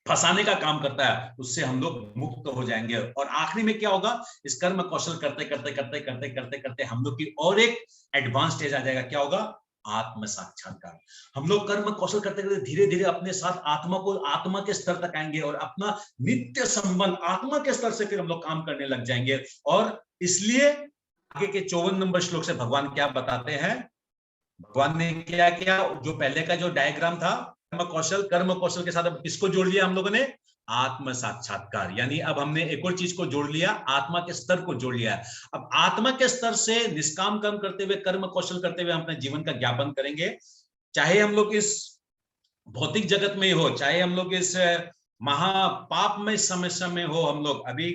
फंसाने का काम करता है, उससे हम लोग मुक्त हो जाएंगे। और आखिरी में क्या होगा, इस कर्म कौशल करते करते करते करते करते करते हम लोग की और एक एडवांस स्टेज आ जाएगा, क्या होगा, आत्म साक्षात्कार। हम लोग कर्म कौशल करते करते धीरे धीरे अपने साथ आत्मा के स्तर तक आएंगे, और अपना नित्य संबंध आत्मा के स्तर से फिर हम लोग काम करने लग जाएंगे। और इसलिए आगे के 54 नंबर श्लोक से भगवान क्या बताते हैं, भगवान ने क्या किया, जो पहले का जो डायग्राम था कर्म कौशल के साथ अब किसको जोड़ लिया हम लोगों ने, आत्म साक्षात्कार। यानी अब हमने एक और चीज को जोड़ लिया, आत्मा के स्तर को जोड़ लिया। अब आत्मा के स्तर से निष्काम कर्म करते हुए, कर्म कौशल करते हुए हम अपने जीवन का ज्ञापन करेंगे। चाहे हम लोग इस भौतिक जगत में हो, चाहे हम लोग इस महापाप में समस्या में हो, हम लोग अभी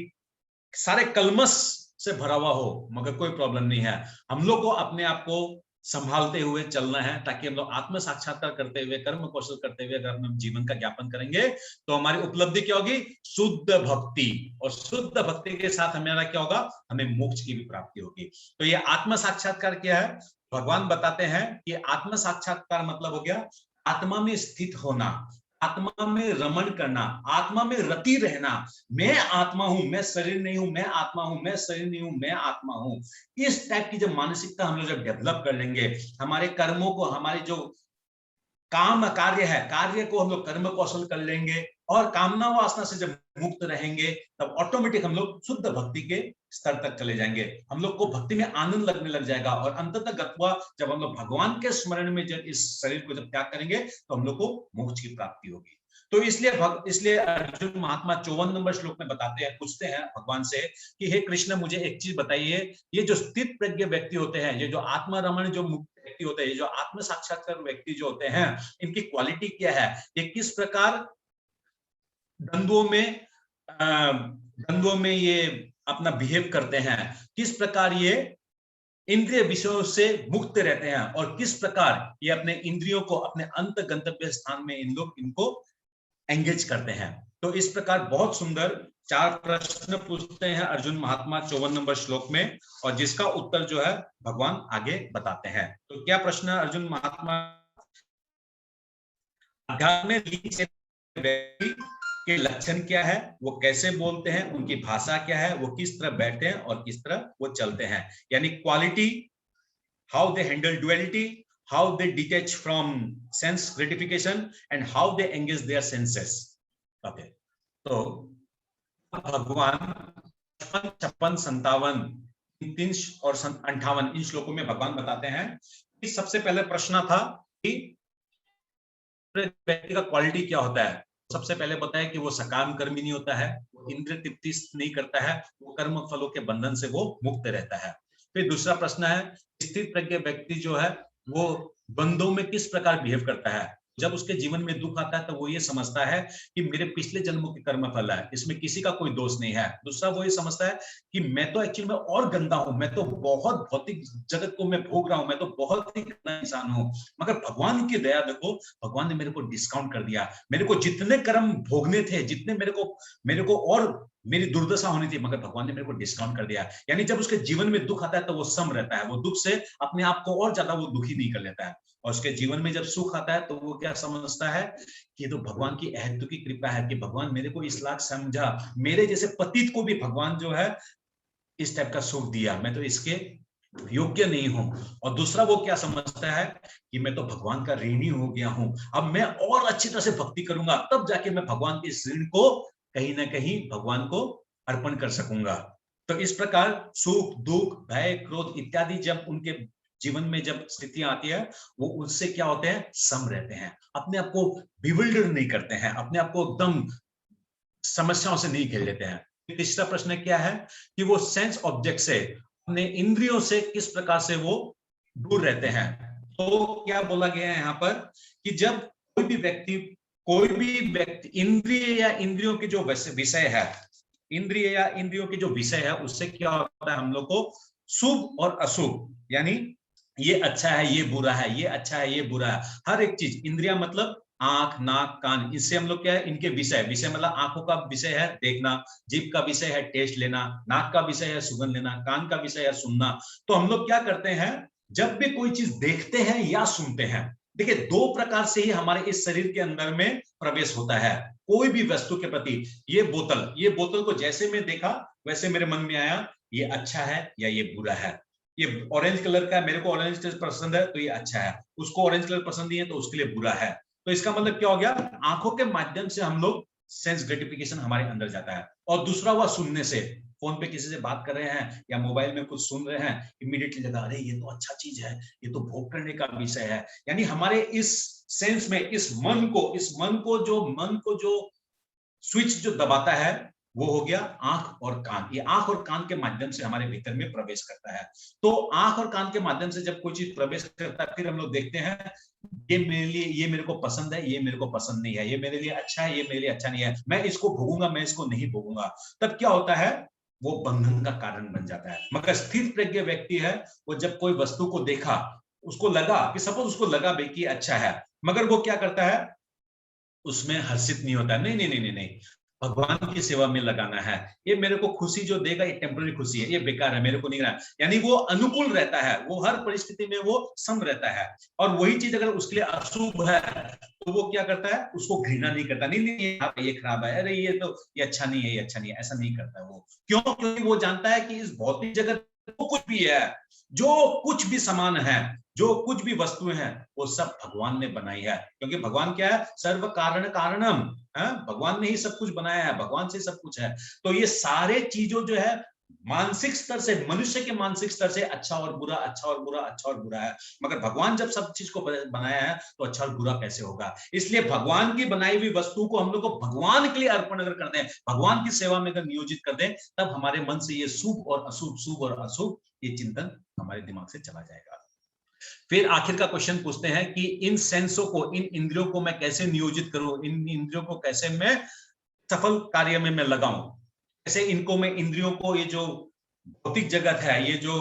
सारे कलमस से भरा हुआ हो, मगर कोई प्रॉब्लम नहीं है। हम लोग को अपने आप को संभालते हुए चलना है, ताकि हम लोग आत्म साक्षात्कार करते हुए, कर्म कौशल करते हुए अगर हम जीवन का ज्ञापन करेंगे तो हमारी उपलब्धि क्या होगी, शुद्ध भक्ति। और शुद्ध भक्ति के साथ हमारा क्या होगा, हमें मोक्ष की भी प्राप्ति होगी। तो ये आत्म साक्षात्कार क्या है, भगवान बताते हैं कि आत्म साक्षात्कार मतलब हो गया आत्मा में स्थित होना, आत्मा में रमण करना, आत्मा में रति रहना। मैं आत्मा हूं, मैं शरीर नहीं हूं, मैं आत्मा हूं, मैं शरीर नहीं हूं, मैं आत्मा हूं। इस टाइप की जब मानसिकता हम लोग जब डेवलप कर लेंगे, हमारे कर्मों को, हमारे जो काम कार्य है, कार्य को हम लोग कर्म कौशल कर लेंगे और कामना वासना से जब मुक्त रहेंगे, तब ऑटोमेटिक हम लोग शुद्ध भक्ति के स्तर तक चले जाएंगे। हम लोग को भक्ति में आनंद लगने लग जाएगा और अंततः गत्वा जब हम लोग भगवान के स्मरण में जब इस शरीर को जब त्याग करेंगे तो हम लोग को मोक्ष की प्राप्ति होगी। तो इसलिए अर्जुन महात्मा 54 नंबर श्लोक में बताते हैं, पूछते हैं भगवान से कि हे कृष्ण, मुझे एक चीज बताइए, ये जो स्थित प्रज्ञ व्यक्ति होते हैं, ये जो आत्मा रमण जो मुक्त व्यक्ति होते हैं, ये जो आत्म साक्षात्कार व्यक्ति जो होते हैं, इनकी क्वालिटी क्या है, ये किस प्रकार द्वंद्वों में ये अपना बिहेव करते हैं, किस प्रकार ये इंद्रिय विषयों से मुक्त रहते हैं और किस प्रकार ये अपने इंद्रियों को अपने अंत गंतव्य स्थान में इन लोग इनको एंगेज करते हैं। तो इस प्रकार बहुत सुंदर 4 प्रश्न पूछते हैं अर्जुन महात्मा 54 नंबर श्लोक में, और जिसका उत्तर जो है भगवान आगे बताते हैं। तो क्या प्रश्न अर्जुन महात्मा, अध्यात्म के लक्षण क्या है, वो कैसे बोलते हैं, उनकी भाषा क्या है, वो किस तरह बैठते हैं और किस तरह वो चलते हैं, यानी quality, how they handle duality, how they detach from sense gratification and how they engage their senses. Okay, तो भगवान 56, 57, 3 और 58 इन श्लोकों में भगवान बताते हैं कि सबसे पहले प्रश्न था कि व्यक्ति का क्वालिटी क्या होता है। सबसे पहले बताया कि वो सकाम कर्मी नहीं होता है, वो इंद्रिय तृप्ति नहीं करता है, वो कर्म फलों के बंधन से वो मुक्त रहता है। फिर दूसरा प्रश्न है, स्थित प्रज्ञ व्यक्ति जो है वो बंधों में किस प्रकार बिहेव करता है। जब उसके जीवन में दुख आता है तो वो ये समझता है कि मेरे पिछले जन्मों के कर्म फल है, इसमें किसी का कोई दोष नहीं है। दूसरा वो ये समझता है कि मैं तो एक्चुअली में और गंदा हूं, मैं तो बहुत भौतिक जगत को मैं भोग रहा हूं, मैं तो बहुत ही गंदा इंसान हूं, मगर भगवान की दया देखो, भगवान ने मेरे को डिस्काउंट कर दिया। मेरे को जितने कर्म भोगने थे, जितने मेरे को और मेरी दुर्दशा होनी थी, मगर भगवान ने मेरे को डिस्काउंट कर दिया। यानी जब उसके जीवन में दुख आता है तो वो सम रहता है, वो दुख से अपने आप को और ज्यादा वो दुखी नहीं कर लेता है। और उसके जीवन में जब सुख आता है तो वो क्या समझता है कि ये तो भगवान की अहेतु की कृपा है कि भगवान मेरे को इस लायक समझा, मेरे जैसे पतित को भी भगवान जो है इस टाइप का सुख दिया, मैं तो इसके योग्य नहीं हूं। और दूसरा वो क्या समझता है कि मैं तो भगवान का ऋणी हो गया हूं, अब मैं और अच्छी तरह से भक्ति करूंगा, तब जाके मैं भगवान के इस ऋण को कहीं ना कहीं भगवान को अर्पण कर सकूंगा। तो इस प्रकार सुख, दुख, भय, क्रोध इत्यादि जब उनके जीवन में जब स्थितियां आती है, वो उससे क्या होते हैं, सम रहते हैं, अपने आप को बिविल्डर नहीं करते हैं, अपने आप को एकदम समस्याओं से नहीं खेल लेते हैं। तीसरा प्रश्न क्या है कि वो सेंस ऑब्जेक्ट से, अपने इंद्रियों से किस प्रकार से वो दूर रहते हैं। तो क्या बोला गया है यहाँ पर कि जब कोई भी व्यक्ति इंद्रिय या इंद्रियों के जो विषय है, इंद्रिय या इंद्रियों के जो विषय है, उससे क्या होता है, हम लोग को शुभ और अशुभ, यानी ये अच्छा है, ये बुरा है, ये अच्छा है, ये बुरा है, हर एक चीज, इंद्रिया मतलब आंख, नाक, कान, इससे हम लोग क्या है, इनके विषय मतलब आंखों का विषय है देखना, जीभ का विषय है टेस्ट लेना, नाक का विषय है सुगंध लेना, कान का विषय है सुनना। तो हम लोग क्या करते हैं, जब भी कोई चीज देखते हैं या सुनते हैं, देखिए 2 प्रकार से ही हमारे इस शरीर के अंदर में प्रवेश होता है कोई भी वस्तु के प्रति। ये बोतल को जैसे मैं देखा वैसे मेरे मन में आया, ये अच्छा है या ये बुरा है। ये ऑरेंज कलर का है, मेरे को ऑरेंज पसंद है तो ये अच्छा है, उसको ऑरेंज कलर पसंद नहीं है तो उसके लिए बुरा है। तो इसका मतलब क्या हो गया, आंखों के माध्यम से हम लोग सेंस ग्रेटिफिकेशन हमारे अंदर जाता है। और दूसरा हुआ सुनने से, फोन पे किसी से बात कर रहे हैं या मोबाइल में कुछ सुन रहे हैं, इमीडिएटली लगा अरे ये तो अच्छा चीज है, ये तो भोग करने का विषय है। यानी हमारे इस सेंस में इस मन को जो स्विच जो दबाता है वो हो गया आंख और कान। ये आंख और कान के माध्यम से हमारे भीतर में प्रवेश करता है। तो आंख और कान के माध्यम से जब कोई चीज प्रवेश करता है, फिर हम लोग देखते हैं ये मेरे लिए, ये मेरे को पसंद है, ये मेरे को पसंद नहीं है, ये मेरे लिए अच्छा है, ये मेरे लिए अच्छा नहीं है, मैं इसको भोगूंगा, मैं इसको नहीं भोगूंगा। तब क्या होता है, वो बंधन का कारण बन जाता है। मगर स्थिर प्रज्ञ व्यक्ति है, वो जब कोई वस्तु को देखा, उसको लगा कि सपोज उसको लगा भाई कि अच्छा है, मगर वो क्या करता है, उसमें हर्षित नहीं होता। नहीं नहीं नहीं नहीं नहीं, भगवान की सेवा में लगाना है, ये मेरे को खुशी जो देगा ये टेम्पररी खुशी है, ये बेकार है, मेरे को नहीं रहा। यानी वो अनुकूल रहता है, वो हर परिस्थिति में वो सम रहता है। और वही चीज अगर उसके लिए अशुभ है तो वो क्या करता है, उसको घृणा नहीं करता, नहीं नहीं ये खराब है, अरे ये तो ये अच्छा नहीं है, ये अच्छा नहीं है, ऐसा नहीं करता वो। क्यों? क्योंकि वो जानता है कि इस भौतिक जगत जो कुछ भी है, जो कुछ भी समान है, जो कुछ भी वस्तुएं हैं, वो सब भगवान ने बनाई है। क्योंकि भगवान क्या है, सर्व कारण कारणम, भगवान ने ही सब कुछ बनाया है, भगवान से सब कुछ है। तो ये सारे चीजों जो है मानसिक स्तर से, मनुष्य के मानसिक स्तर से अच्छा और बुरा, अच्छा और बुरा, अच्छा और बुरा है। मगर भगवान जब सब चीज को बनाया है तो अच्छा और बुरा कैसे होगा। इसलिए भगवान की बनाई हुई वस्तु को हम लोग को भगवान के लिए अर्पण अगर कर दें, भगवान की सेवा में अगर नियोजित कर दें, तब हमारे मन से ये शुभ और अशुभ, शुभ और अशुभ, ये चिंतन हमारे दिमाग से चला जाएगा। फिर आखिर का क्वेश्चन पूछते हैं कि इन सेंसों को, इन इंद्रियों को मैं कैसे नियोजित करूं, इन इंद्रियों को कैसे मैं सफल कार्य में मैं लगाऊं, कैसे इनको मैं इंद्रियों को, ये जो भौतिक जगत है, ये जो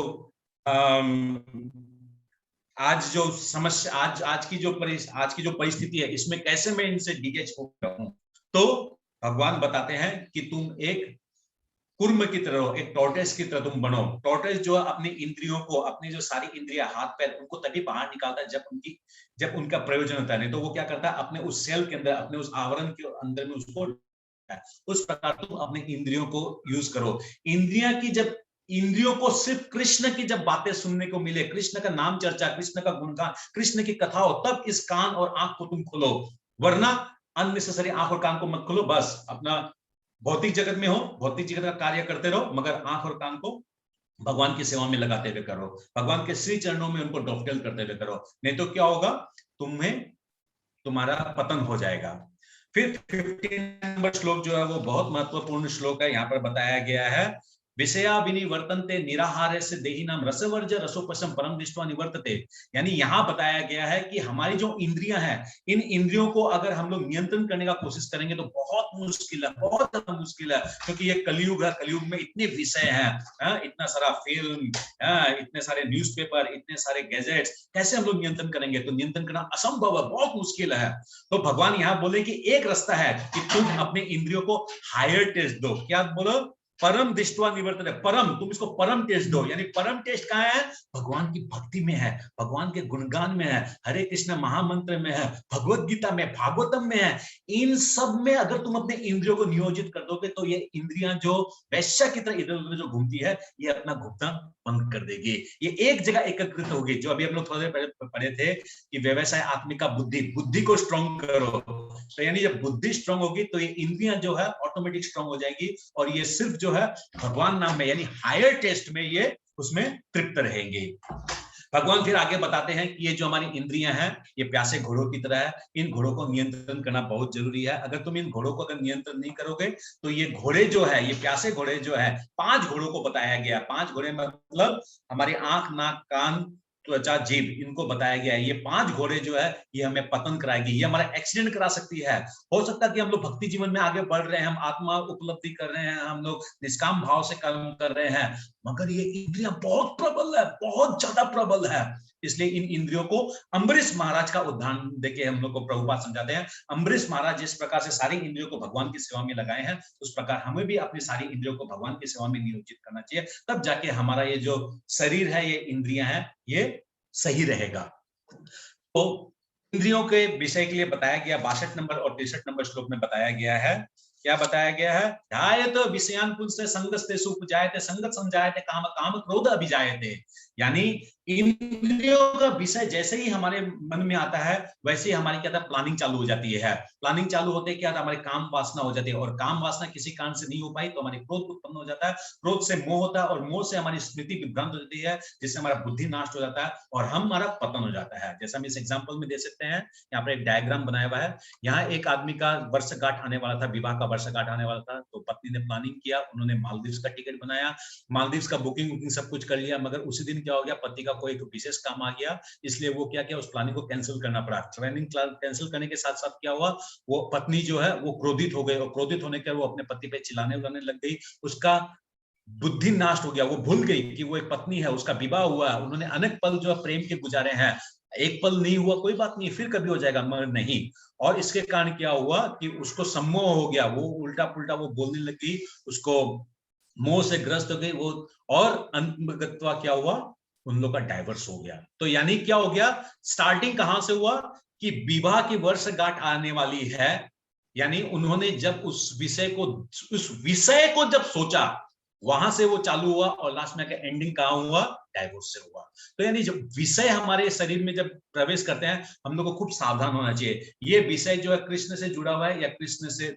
आज जो समस्या, आज की जो परिस्थिति है, इसमें कैसे मैं इनसे डिगेज हो जाऊं। तो भगवान बताते हैं कि तुम एक कुर्म की तरह, एक टॉर्टोइस की तरह तुम बनो। टॉर्टोइस जो अपनी इंद्रियों को, अपनी जो सारी इंद्रियां, हाथ पैर, उनको तभी बाहर निकालता है जब उनका प्रयोजन होता है। नहीं तो वो क्या करता है, अपने उस सेल के अंदर, अपने उस आवरण के अंदर में उसको, उस प्रकार तुम अपने इंद्रियों को यूज करो। इंद्रियों को सिर्फ कृष्ण की जब बातें सुनने को मिले, कृष्ण का नाम चर्चा, कृष्ण का गुणगान, कृष्ण की कथा हो, तब इस कान और आंख को तुम खोलो। वरना अननेसेसरी आंख और कान को मत खोलो। बस अपना भौतिक जगत में हो, भौतिक जगत का कार्य करते रहो, मगर आंख और कान को भगवान की सेवा में लगाते हुए करो, भगवान के श्री चरणों में उनको डॉक्टर करते हुए करो। नहीं तो क्या होगा, तुम्हारा पतन हो जाएगा। फिर 15 नंबर श्लोक जो है वो बहुत महत्वपूर्ण श्लोक है। यहाँ पर बताया गया है, विषया विनिवर्तन्ते निराहारे से देहिनाम रसवर्ज रसोपशम परम दृष्ट्वा निवर्तते। यानी यहाँ बताया गया है कि हमारी जो इंद्रियां हैं, इन इंद्रियों को अगर हम लोग नियंत्रण करने का कोशिश करेंगे तो बहुत मुश्किल है, बहुत ज्यादा मुश्किल है। क्योंकि ये कलयुग है, कलयुग में इतने विषय हैं, इतना सारा फिल्म, इतने सारे न्यूज़पेपर, इतने सारे गैजेट्स, कैसे हम लोग नियंत्रण करेंगे। तो नियंत्रण करना असंभव है, बहुत मुश्किल है। तो भगवान यहाँ बोले कि एक रास्ता है कि तुम अपने इंद्रियों को हायर टेस्ट दो। क्या बोलो, परम दृष्ट्वा निवर्तते, परम, तुम इसको परम टेस्ट दो। यानी परम टेस्ट कहाँ है, भगवान की भक्ति में है, भगवान के गुणगान में है, हरे कृष्ण महामंत्र में है, भगवत गीता में, भागवतम में है। इन सब में अगर तुम अपने इंद्रियों को नियोजित कर दोगे तो ये इंद्रियां जो वैश्या की तरह इधर उधर जो घूमती है, ये अपना घूमना बंद कर देगी, ये एक जगह एकत्रित होगी। जो अभी हम लोग थोड़ी देर पहले पढ़े थे कि व्यवसाय आत्मिका बुद्धि को स्ट्रॉन्ग करो। तो यानी जब बुद्धि स्ट्रॉन्ग होगी तो ये इंद्रियां जो है ऑटोमेटिक स्ट्रॉन्ग हो जाएगी, और ये सिर्फ जो है भगवान नाम में, यानी हायर टेस्ट में ये उसमें तृप्त रहेंगे। भगवान फिर आगे बताते हैं कि ये जो हमारी इंद्रियां हैं, ये प्यासे घोड़ों की तरह है, इन घोड़ों को नियंत्रण करना बहुत जरूरी है। अगर तुम इन घोड़ों को अगर नियंत्रण नहीं करोगे तो ये घोड़े जो है, ये प्यासे घोड़े जो है, 5 घोड़ों को बताया गया। 5 घोड़े मतलब हमारी आंख, नाक, कान, त्वचा, जीभ, इनको बताया गया है। ये 5 घोड़े जो है ये हमें पतन कराएगी, ये हमारा एक्सीडेंट करा सकती है। हो सकता है कि हम लोग भक्ति जीवन में आगे बढ़ रहे हैं, हम आत्मा उपलब्धि कर रहे हैं, हम लोग निष्काम भाव से कर्म कर रहे हैं, मगर ये इंद्रियां बहुत प्रबल है, बहुत ज्यादा प्रबल है। इसलिए इन इंद्रियों को अम्बरीश महाराज का उदाहरण देके हम लोग को प्रभुपाद समझाते हैं। अम्बरीश महाराज जिस प्रकार से सारी इंद्रियों को भगवान की सेवा में लगाए हैं, उस प्रकार हमें भी अपनी सारी इंद्रियों को भगवान की सेवा में नियोजित करना चाहिए। तब जाके हमारा ये जो शरीर है, ये इंद्रियां हैं, ये सही रहेगा। तो इंद्रियों के विषय के लिए बताया गया 62 नंबर और 63 नंबर श्लोक में बताया गया है। क्या बताया गया है, ध्यायत विषयान पुंस संगस्ते सुपजायते संगत संजायते काम काम क्रोध अभिजायते। यानी इंद्रियों का विषय जैसे ही हमारे मन में आता है वैसे ही हमारी क्या था प्लानिंग चालू हो जाती है। प्लानिंग चालू होते क्या था, हमारी काम वासना हो जाती है, और काम वासना किसी कारण से नहीं हो पाई तो हमारी क्रोध उत्पन्न हो जाता है, क्रोध से मोह होता है, और मोह से हमारी स्मृति विभ्रांत हो जाती है, जिससे हमारा बुद्धि नाश हो जाता है और हमारा पतन हो जाता है। जैसा हम इस एग्जाम्पल में दे सकते हैं, यहाँ पर एक डायग्राम बनाया हुआ है। यहाँ एक आदमी का वर्षगांठ आने वाला था, विवाह का वर्षगांठ आने वाला था, तो पत्नी ने प्लानिंग किया, उन्होंने मालदीव्स का टिकट बनाया, मालदीव्स का बुकिंग सब कुछ कर लिया, मगर उसी दिन क्या हो गया, पति का कोई विशेष काम आ गया, इसलिए वो क्या किया, उस प्लानिंग को कैंसिल करना पड़ा। ट्रेनिंग कैंसिल करने के साथ साथ क्या हुआ, वो पत्नी जो है वो क्रोधित हो गई, और क्रोधित होने के वो अपने पति पे चिल्लाने उलाने लग गई, उसका बुद्धि नाश हो गया, वो भूल गई कि वो एक पत्नी है, उसका विवाह हुआ, उन्होंने अनेक पल जो है प्रेम के गुजारे हैं, एक पल नहीं हुआ कोई बात नहीं, फिर कभी हो जाएगा, मगर नहीं। और इसके कारण क्या हुआ कि उसको सम्मोह हो गया, वो उल्टा पुल्टा वो बोलने लगी, उसको मोह से ग्रस्त हो गई वो, और अंत में क्या हुआ, उन लोग का डाइवर्स हो गया। तो यानी क्या हो गया, स्टार्टिंग कहां से हुआ कि विवाह की वर्षगांठ आने वाली है, यानी उन्होंने जब उस विषय को जब सोचा, वहां से वो चालू हुआ, और लास्ट में एंडिंग कहां हुआ, डाइवोर्स से हुआ। तो यानी जब विषय हमारे शरीर में जब प्रवेश करते हैं, हम लोग को खूब सावधान होना चाहिए। ये विषय जो है कृष्ण से जुड़ा हुआ है या कृष्ण से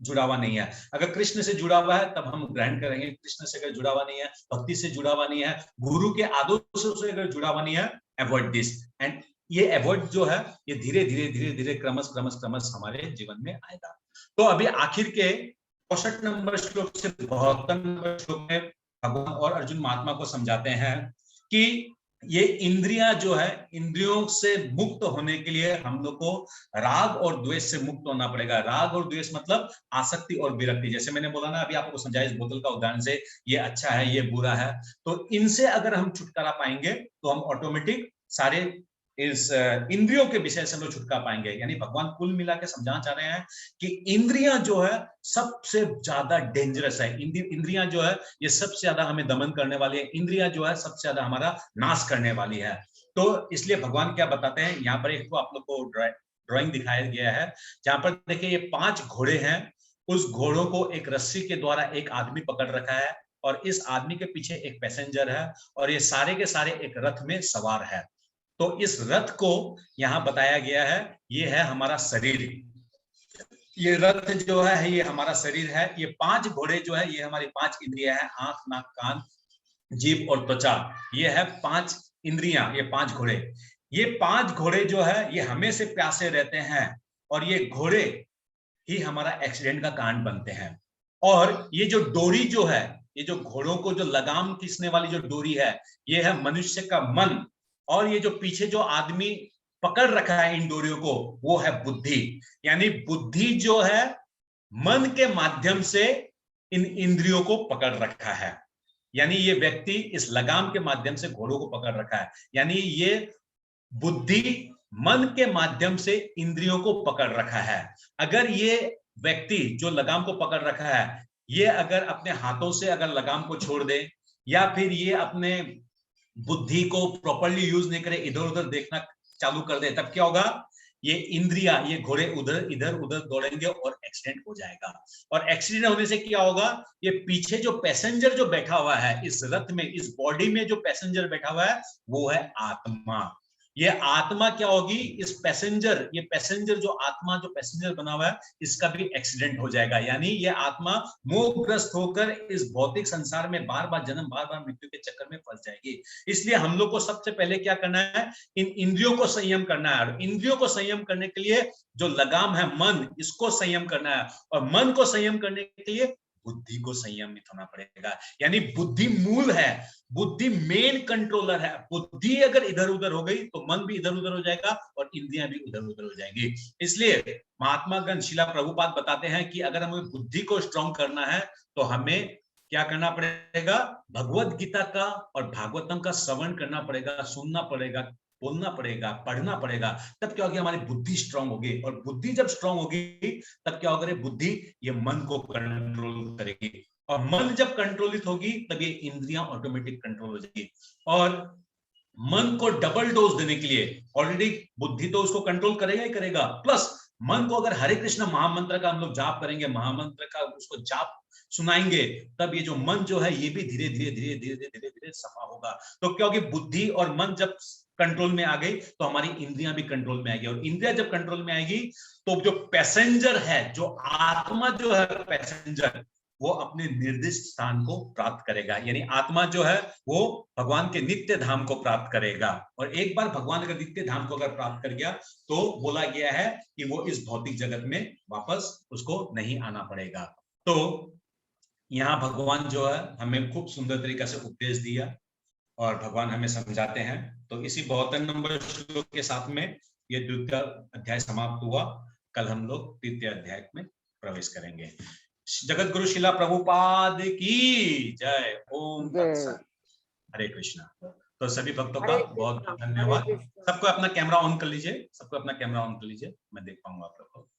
जुड़ा हुआ नहीं है। अगर कृष्ण से जुड़ा हुआ है तब हम ग्रहण करेंगे, कृष्ण से अगर जुड़ा हुआ नहीं है, भक्ति से जुड़ा हुआ नहीं है, गुरु के आदर्शों से अगर जुड़ा हुआ नहीं है, अवॉइड दिस। एंड ये अवॉइड जो है, ये धीरे धीरे धीरे धीरे क्रमश क्रमश क्रमश हमारे जीवन में आएगा। तो अभी आखिर के 64 नंबर श्लोक से 72 नंबर श्लोक में भगवान और अर्जुन महात्मा को समझाते हैं कि ये इंद्रियां जो है, इंद्रियों से मुक्त होने के लिए हम लोग को राग और द्वेष से मुक्त होना पड़ेगा। राग और द्वेष मतलब आसक्ति और विरक्ति। जैसे मैंने बोला ना अभी आपको समझाया इस बोतल का उदाहरण से, ये अच्छा है ये बुरा है, तो इनसे अगर हम छुटकारा पाएंगे तो हम ऑटोमेटिक सारे इस इंद्रियों के विषय से हम लोग छुटकारा पाएंगे। यानी भगवान कुल मिला के समझाना चाह रहे हैं कि इंद्रियां जो है सबसे ज्यादा डेंजरस है। इंद्रियां जो है ये सबसे ज्यादा हमें दमन करने वाली है, इंद्रियां जो है सबसे ज्यादा हमारा नाश करने वाली है। तो इसलिए भगवान क्या बताते हैं, यहाँ पर एक तो आप लोग को ड्राइंग दिखाया गया है, जहां पर देखिए ये 5 घोड़े हैं, उस घोड़ों को एक रस्सी के द्वारा एक आदमी पकड़ रखा है, और इस आदमी के पीछे एक पैसेंजर है, और ये सारे के सारे एक रथ में सवार है। तो इस रथ को यहां बताया गया है, ये है हमारा शरीर, ये रथ जो है ये हमारा शरीर है। ये 5 घोड़े जो है ये हमारी 5 इंद्रियां हैं, आंख नाक कान जीभ और त्वचा, ये है 5 इंद्रियां, ये 5 घोड़े। ये 5 घोड़े जो है ये हमें से प्यासे रहते हैं, और ये घोड़े ही हमारा एक्सीडेंट का कारण बनते हैं। और ये जो डोरी जो है, ये जो घोड़ों को जो लगाम खींचने वाली जो डोरी है, ये है मनुष्य का मन, और ये जो पीछे जो आदमी पकड़ रखा है इन डोरियों को, वो है बुद्धि। यानी बुद्धि जो है मन के माध्यम से इन इंद्रियों को पकड़ रखा है, यानी ये व्यक्ति इस लगाम के माध्यम से घोड़ों को पकड़ रखा है, यानी ये बुद्धि मन के माध्यम से इंद्रियों को पकड़ रखा है। अगर ये व्यक्ति जो लगाम को पकड़ रखा है, ये अगर अपने हाथों से अगर लगाम को छोड़ दे, या फिर ये अपने बुद्धि को प्रॉपर्ली यूज नहीं करे, इधर उधर देखना चालू कर दे, तब क्या होगा, ये इंद्रिया ये घोड़े उधर इधर उधर दौड़ेंगे और एक्सीडेंट हो जाएगा। और एक्सीडेंट होने से क्या होगा, ये पीछे जो पैसेंजर जो बैठा हुआ है इस रथ में, इस बॉडी में जो पैसेंजर बैठा हुआ है वो है आत्मा। ये आत्मा क्या होगी, इस पैसेंजर, ये पैसेंजर जो आत्मा जो पैसेंजर बना हुआ है, इसका भी एक्सीडेंट हो जाएगा। यानी ये आत्मा मोहग्रस्त होकर इस भौतिक संसार में बार बार जन्म बार बार मृत्यु के चक्कर में फंस जाएगी। इसलिए हम लोग को सबसे पहले क्या करना है, इन इंद्रियों को संयम करना है। और इंद्रियों को संयम करने के लिए जो लगाम है मन, इसको संयम करना है, और मन को संयम करने के लिए बुद्धि को संयमित होना पड़ेगा। यानी बुद्धि मूल है, बुद्धि मेन कंट्रोलर है। बुद्धि अगर इधर उधर हो गई तो मन भी इधर उधर हो जाएगा और इंद्रियां भी उधर उधर हो जाएंगी। इसलिए महात्मा गण शिला प्रभुपाद बताते हैं कि अगर हमें बुद्धि को स्ट्रॉन्ग करना है तो हमें क्या करना पड़ेगा, भगवत गीता का और भागवतम का श्रवण करना पड़ेगा, सुनना पड़ेगा, बोलना पड़ेगा, पढ़ना पड़ेगा। तब क्या होगी, हमारी बुद्धि स्ट्रांग होगी, और बुद्धि जब स्ट्रांग होगी तब क्या होगा, बुद्धि ये मन को कंट्रोल करेगी, और मन जब कंट्रोलित होगी तब ये इंद्रियां ऑटोमेटिक कंट्रोल हो जाएगी। और मन को डबल डोज देने के लिए ऑलरेडी बुद्धि तो उसको कंट्रोल करेगा ही करेगा, प्लस मन को अगर हरे कृष्ण महामंत्र का हम लोग जाप करेंगे, महामंत्र का उसको जाप सुनाएंगे, तब ये जो मन जो है ये भी धीरे धीरे धीरे धीरे धीरे धीरे सफा होगा। तो क्योंकि बुद्धि और मन जब कंट्रोल में आ गई तो हमारी इंद्रियां भी कंट्रोल में आएगी, और इंद्रियां जब कंट्रोल में आएगी तो जो पैसेंजर है, जो आत्मा जो है पैसेंजर, वो अपने निर्दिष्ट स्थान को प्राप्त करेगा। यानी आत्मा जो है वो भगवान के नित्य धाम को प्राप्त करेगा। और एक बार भगवान अगर नित्य धाम को अगर प्राप्त कर गया तो बोला गया है कि वो इस भौतिक जगत में वापस उसको नहीं आना पड़ेगा। तो यहाँ भगवान जो है हमें खूब सुंदर तरीके से उपदेश दिया और भगवान हमें समझाते हैं। तो इसी 72 नंबर श्लोक के साथ में ये द्वितीय अध्याय समाप्त हुआ। कल हम लोग तृतीय अध्याय में प्रवेश करेंगे। जगत गुरु शिला प्रभुपाद की जय। ओम तत्सत। हरे कृष्णा। तो सभी भक्तों का बहुत बहुत धन्यवाद। सबको अपना कैमरा ऑन कर लीजिए, सबको अपना कैमरा ऑन कर लीजिए, मैं देख पाऊंगा आप लोग को।